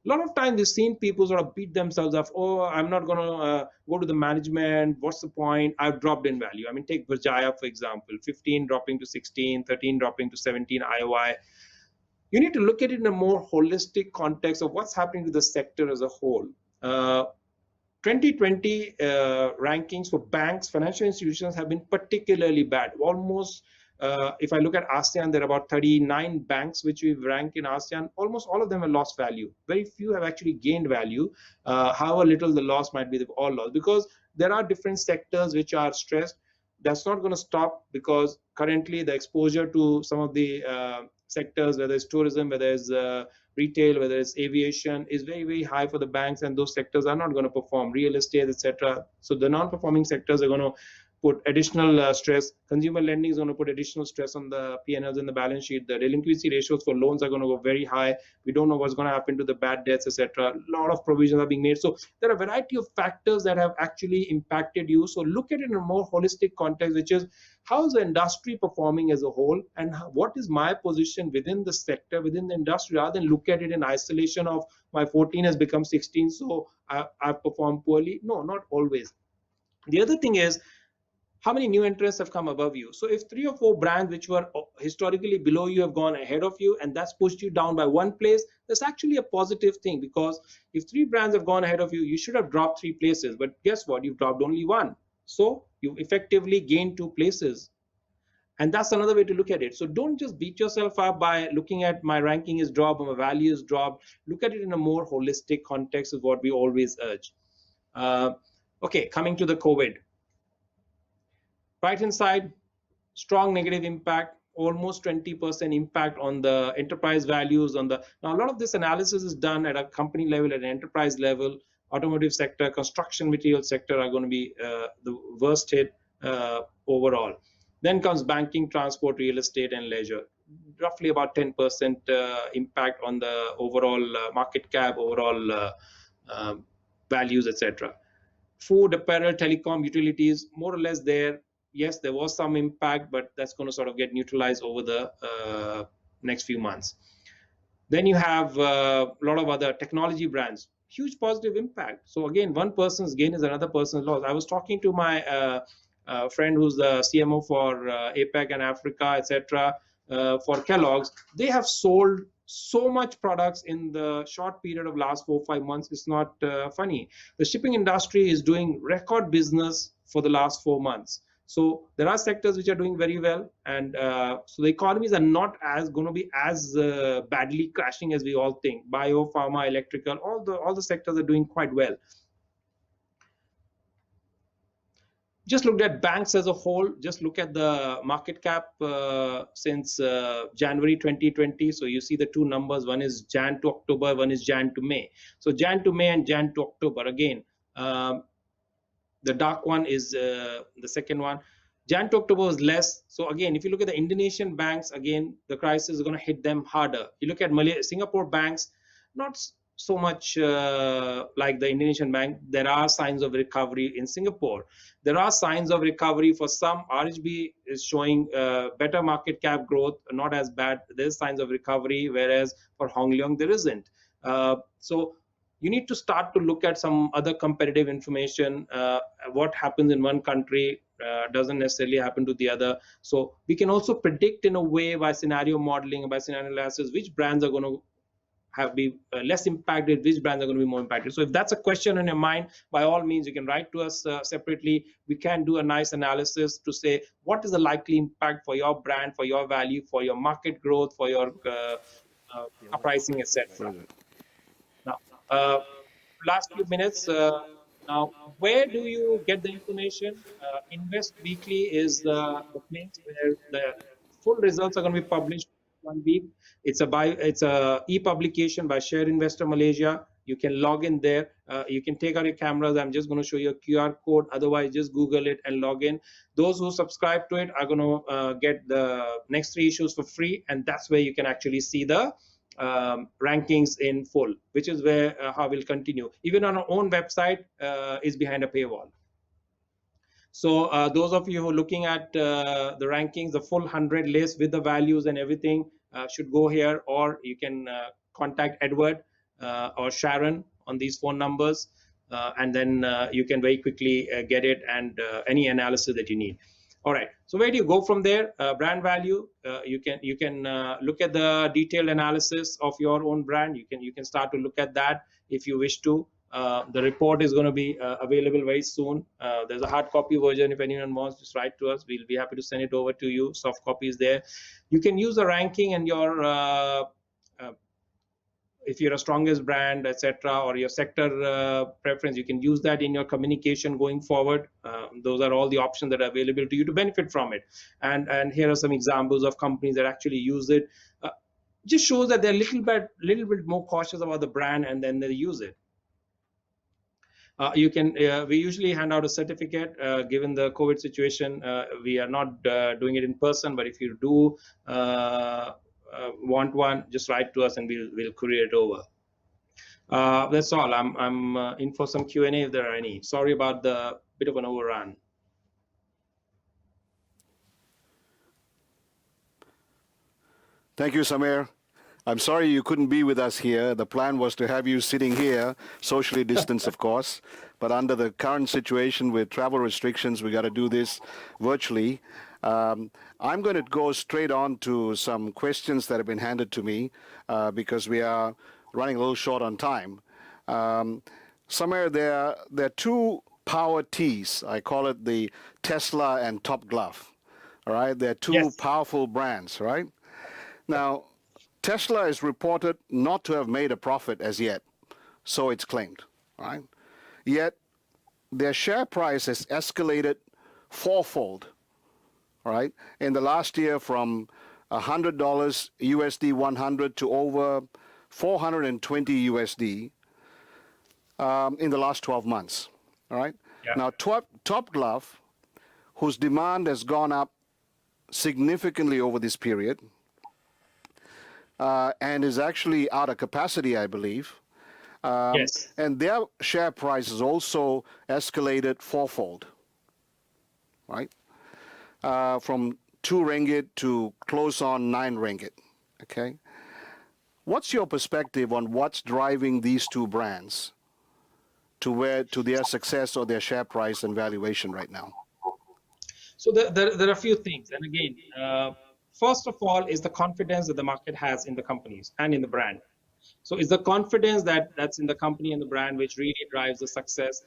A lot of times we've seen people sort of beat themselves up. Oh, I'm not going to go to the management. What's the point? I've dropped in value. I mean, take Virjaya, for example, 15 dropping to 16, 13 dropping to 17 IOI. You need to look at it in a more holistic context of what's happening to the sector as a whole. 2020 rankings for banks, financial institutions have been particularly bad. Almost, if I look at ASEAN, there are about 39 banks which we've ranked in ASEAN. Almost all of them have lost value. Very few have actually gained value. However little the loss might be, they've all lost, because there are different sectors which are stressed. That's not going to stop, because currently the exposure to some of the sectors, whether it's tourism, whether it's retail, whether it's aviation, is very, very high for the banks, and those sectors are not going to perform, real estate, etc. So the non-performing sectors are going to put additional stress. Consumer lending is going to put additional stress on the P&Ls in the balance sheet. The delinquency ratios for loans are going to go very high. We don't know what's going to happen to the bad debts, etc. A lot of provisions are being made. So there are a variety of factors that have actually impacted you. So look at it in a more holistic context, which is, how is the industry performing as a whole, and what is my position within the sector, within the industry, rather than look at it in isolation of my 14 has become 16, so I've performed poorly. No, not always. The other thing is, how many new entrants have come above you? So if 3 or 4 brands which were historically below you have gone ahead of you, and that's pushed you down by 1 place, that's actually a positive thing, because if 3 brands have gone ahead of you, you should have dropped 3 places. But guess what? You've dropped only 1. So you've effectively gained 2 places. And that's another way to look at it. So don't just beat yourself up by looking at my ranking is dropped or my value is dropped. Look at it in a more holistic context, is what we always urge. Okay, coming to the COVID. Right hand side, strong negative impact, almost 20% impact on the enterprise values. Now a lot of this analysis is done at a company level, at an enterprise level. Automotive sector, construction material sector are going to be the worst hit overall. Then comes banking, transport, real estate, and leisure. Roughly about 10% impact on the overall market cap, overall values, etc. Food, apparel, telecom, utilities, more or less there. Yes, there was some impact, but that's going to sort of get neutralized over the next few months. Then you have a lot of other technology brands, huge positive impact. So again, one person's gain is another person's loss. I was talking to my friend who's the CMO for APEC and Africa, etc., for Kellogg's. They have sold so much products in the short period of last 4 or 5 months. It's not funny. The shipping industry is doing record business for the last 4 months. So there are sectors which are doing very well, and so the economies are not going to be as badly crashing as we all think. Bio, pharma, electrical, all the sectors are doing quite well. Just looked at banks as a whole. Just look at the market cap since January 2020. So you see the 2 numbers. One is Jan to October, one is Jan to May. So Jan to May and Jan to October. Again, the dark one is the second one. Jan to October was less. So again, if you look at the Indonesian banks, again, the crisis is going to hit them harder. You look at Singapore banks, not so much like the Indonesian bank. There are signs of recovery in Singapore. There are signs of recovery for some. RHB is showing better market cap growth, not as bad. There's signs of recovery, whereas for Hong Leong, there isn't. So you need to start to look at some other competitive information. What happens in one country doesn't necessarily happen to the other. So we can also predict in a way by scenario modeling and by scenario analysis which brands are going to be less impacted, which brands are going to be more impacted. So if that's a question in your mind, by all means, you can write to us separately. We can do a nice analysis to say what is the likely impact for your brand, for your value, for your market growth, for your pricing, etc. Now, last few minutes. Now, where do you get the information? Invest Weekly is the place where the full results are going to be published 1 week. It's a e-publication by Share Investor Malaysia. You can log in there. You can take out your cameras. I'm just going to show you a QR code. Otherwise, just Google it and log in. Those who subscribe to it are going to get the next 3 issues for free, and that's where you can actually see the rankings in full, which is where how we'll continue. Even on our own website is behind a paywall. So those of you who are looking at the rankings, the full 100 list with the values and everything should go here, or you can contact Edward or Sharon on these phone numbers, and then you can very quickly get it and any analysis that you need. All right, so where do you go from there? Brand value, you can look at the detailed analysis of your own brand. You can start to look at that if you wish to. The report is going to be available very soon. There's a hard copy version. If anyone wants, just write to us. We'll be happy to send it over to you. Soft copy is there. You can use the ranking and your if you're a strongest brand, etc., or your sector preference, you can use that in your communication going forward. Those are all the options that are available to you to benefit from it. And here are some examples of companies that actually use it. Just shows that they're a little bit more cautious about the brand, and then they use it. You can. We usually hand out a certificate. Given the COVID situation, we are not doing it in person. But if you do want one, just write to us, and we'll courier it over. That's all. I'm in for some Q&A if there are any. Sorry about the bit of an overrun. Thank you, Samir. I'm sorry you couldn't be with us here. The plan was to have you sitting here, socially distanced, of course. But under the current situation with travel restrictions, we got to do this virtually. I'm going to go straight on to some questions that have been handed to me because we are running a little short on time. Samir, there are two power T's. I call it the Tesla and Top Glove. All right, they're two powerful brands, right? Now, Tesla is reported not to have made a profit as yet, so it's claimed, right? Yet their share price has escalated fourfold, right? In the last year from $100 USD 100 to over 420 USD in the last 12 months, all right? Yeah. Now, Top Glove, whose demand has gone up significantly over this period, and is actually out of capacity, I believe. Yes. And their share price has also escalated fourfold, right? From 2 ringgit to close on 9 ringgit, okay? What's your perspective on what's driving these two brands to their success or their share price and valuation right now? So there are a few things. And again, first of all is the confidence that the market has in the companies and in the brand. So it's the confidence that's in the company and the brand which really drives the success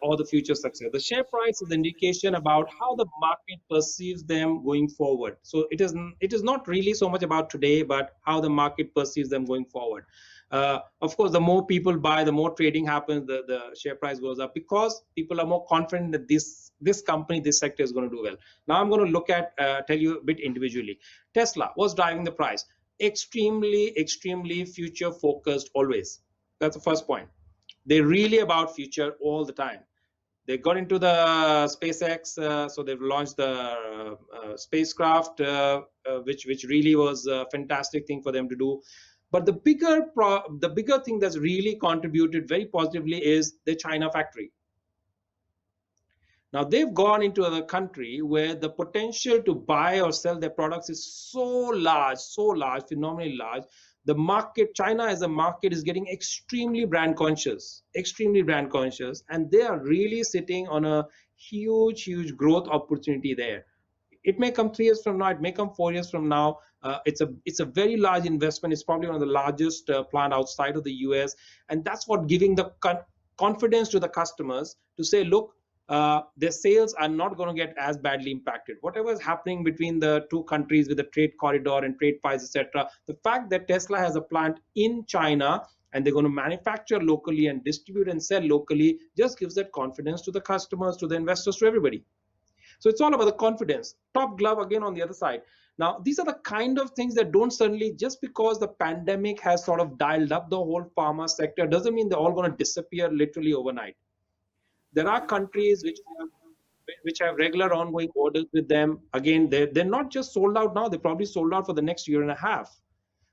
or the future success. The share price is an indication about how the market perceives them going forward. So it is not really so much about today, but how the market perceives them going forward. Of course, the more people buy, the more trading happens, the share price goes up because people are more confident that this company, this sector is going to do well. Now I'm going to look at, tell you a bit individually. Tesla, what's driving the price? Extremely future focused always. That's the first point. They're really about future all the time. They got into the SpaceX, so they've launched the spacecraft, which really was a fantastic thing for them to do. But the bigger thing that's really contributed very positively is the China factory. Now they've gone into a country where the potential to buy or sell their products is so large, phenomenally large. The market, China as a market, is getting extremely brand conscious, and they are really sitting on a huge growth opportunity there. It may come 3 years from now, it may come 4 years from now. It's a very large investment. It's probably one of the largest plant outside of the US, and that's what giving the confidence to the customers to say, look, their sales are not going to get as badly impacted. Whatever is happening between the two countries with the trade corridor and trade fights, etc., the fact that Tesla has a plant in China and they're going to manufacture locally and distribute and sell locally just gives that confidence to the customers, to the investors, to everybody. So it's all about the confidence. Top Glove, again, on the other side. Now, these are the kind of things that don't suddenly, just because the pandemic has sort of dialed up the whole pharma sector, doesn't mean they're all going to disappear literally overnight. There are countries which have regular ongoing orders with them. Again, they're not just sold out now, they're probably sold out for the next year and a half.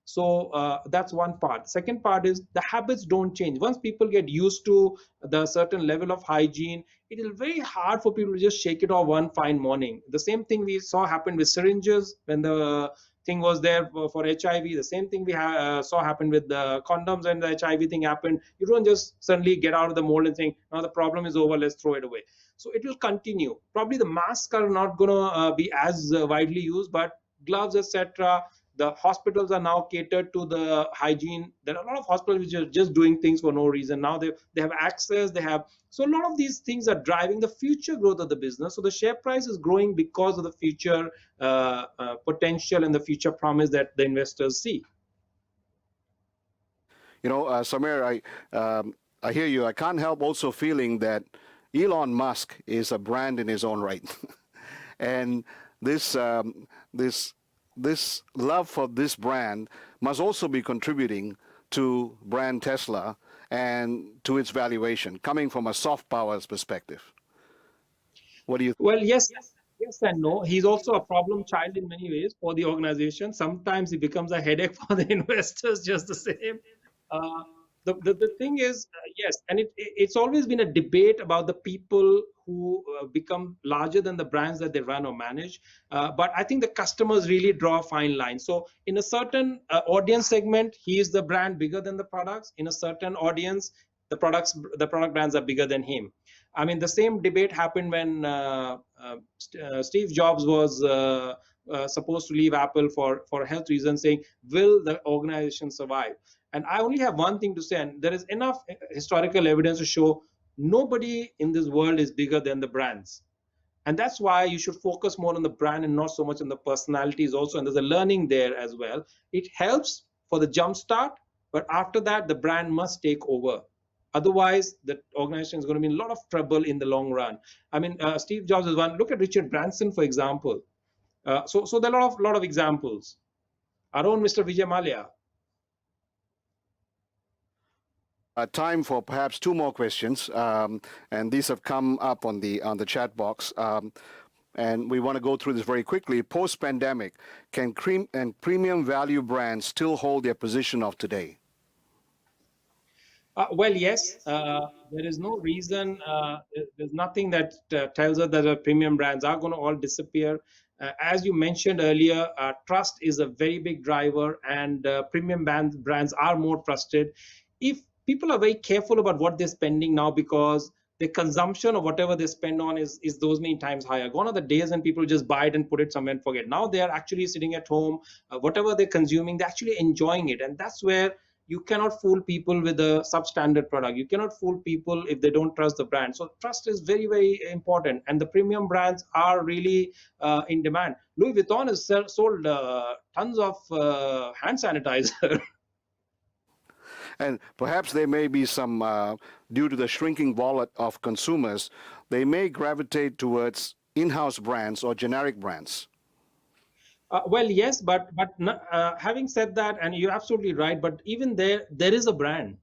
So that's one part. Second part is the habits don't change. Once people get used to the certain level of hygiene, it is very hard for people to just shake it off one fine morning. The same thing we saw happen with syringes when the thing was there for HIV. The same thing we saw happen with the condoms when the HIV thing happened. You don't just suddenly get out of the mold and think, now the problem is over, let's throw it away. So it will continue. Probably the masks are not going to be as widely used, but gloves, etc., The hospitals are now catered to the hygiene. There are a lot of hospitals which are just doing things for no reason. Now they have access, they have, so a lot of these things are driving the future growth of the business. So the share price is growing because of the future potential and the future promise that the investors see. You know, Samir, I hear you. I can't help also feeling that Elon Musk is a brand in his own right, and this love for this brand must also be contributing to brand Tesla and to its valuation, coming from a soft powers perspective. What do you? Well, yes, yes and no. He's also a problem child in many ways for the organization. Sometimes he becomes a headache for the investors, just the same. Uh, the thing is, yes, and it's always been a debate about the people who become larger than the brands that they run or manage. But I think the customers really draw a fine line. So in a certain audience segment, he is the brand bigger than the products. In a certain audience, the product brands are bigger than him. I mean, the same debate happened when Steve Jobs was supposed to leave Apple for health reasons, saying, will the organization survive? And I only have one thing to say, and there is enough historical evidence to show nobody in this world is bigger than the brands. And that's why you should focus more on the brand and not so much on the personalities also. And there's a learning there as well. It helps for the jump start, but after that, the brand must take over. Otherwise, the organization is going to be in a lot of trouble in the long run. I mean, Steve Jobs is one. Look at Richard Branson, for example. So there are a lot of examples. Our own Mr. Vijay Mallya. Time for perhaps two more questions, and these have come up on the chat box, and we want to go through this very quickly. Post-pandemic, can premium value brands still hold their position of today? Well, yes. There is no reason. There's nothing that tells us that the premium brands are going to all disappear. As you mentioned earlier, trust is a very big driver, and premium brands are more trusted. If people are very careful about what they're spending now, because the consumption of whatever they spend on is those many times higher. Gone are the days when people just buy it and put it somewhere and forget. Now they are actually sitting at home, whatever they're consuming, they're actually enjoying it. And that's where you cannot fool people with a substandard product. You cannot fool people if they don't trust the brand. So trust is very, very important. And the premium brands are really in demand. Louis Vuitton has sold tons of hand sanitizer. And perhaps there may be some, due to the shrinking wallet of consumers, they may gravitate towards in-house brands or generic brands. Well, yes, but having said that, and you're absolutely right, but even there is a brand.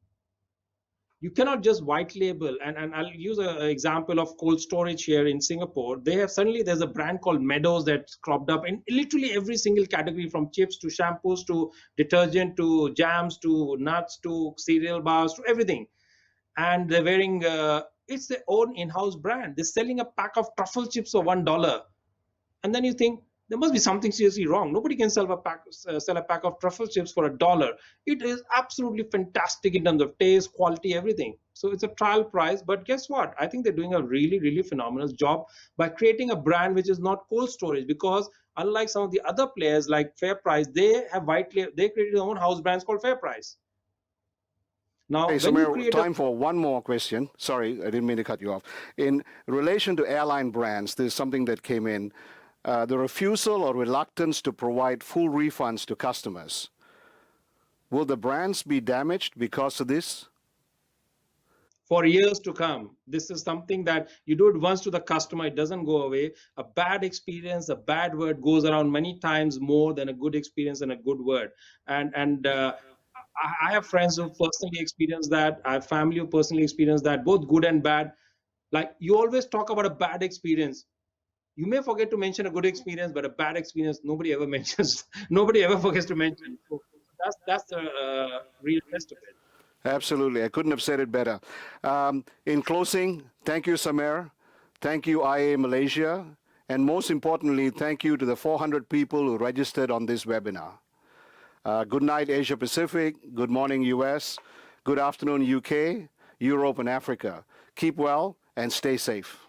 You cannot just white label, and I'll use an example of cold storage here in Singapore. There's a brand called Meadows that's cropped up in literally every single category, from chips to shampoos to detergent to jams to nuts to cereal bars to everything. And they're wearing, it's their own in-house brand. They're selling a pack of truffle chips for $1. And then you think, there must be something seriously wrong. Nobody can sell a pack of truffle chips for $1. It is absolutely fantastic in terms of taste, quality, everything. So it's a trial price. But guess what? I think they're doing a really, really phenomenal job by creating a brand which is not cold storage. Because unlike some of the other players like FairPrice, they created their own house brands called FairPrice. Now, hey, Samir, time for one more question. Sorry, I didn't mean to cut you off. In relation to airline brands, there's something that came in. The refusal or reluctance to provide full refunds to customers. Will the brands be damaged because of this? For years to come. This is something that you do it once to the customer, it doesn't go away. A bad experience, a bad word goes around many times more than a good experience and a good word. And I have friends who personally experienced that. I have family who personally experienced that, both good and bad. Like, you always talk about a bad experience. You may forget to mention a good experience, but a bad experience, nobody ever mentions. Nobody ever forgets to mention. So that's the real test of it. Absolutely. I couldn't have said it better. In closing, thank you, Samir. Thank you, IAA Malaysia. And most importantly, thank you to the 400 people who registered on this webinar. Good night, Asia Pacific. Good morning, US. Good afternoon, UK, Europe, and Africa. Keep well and stay safe.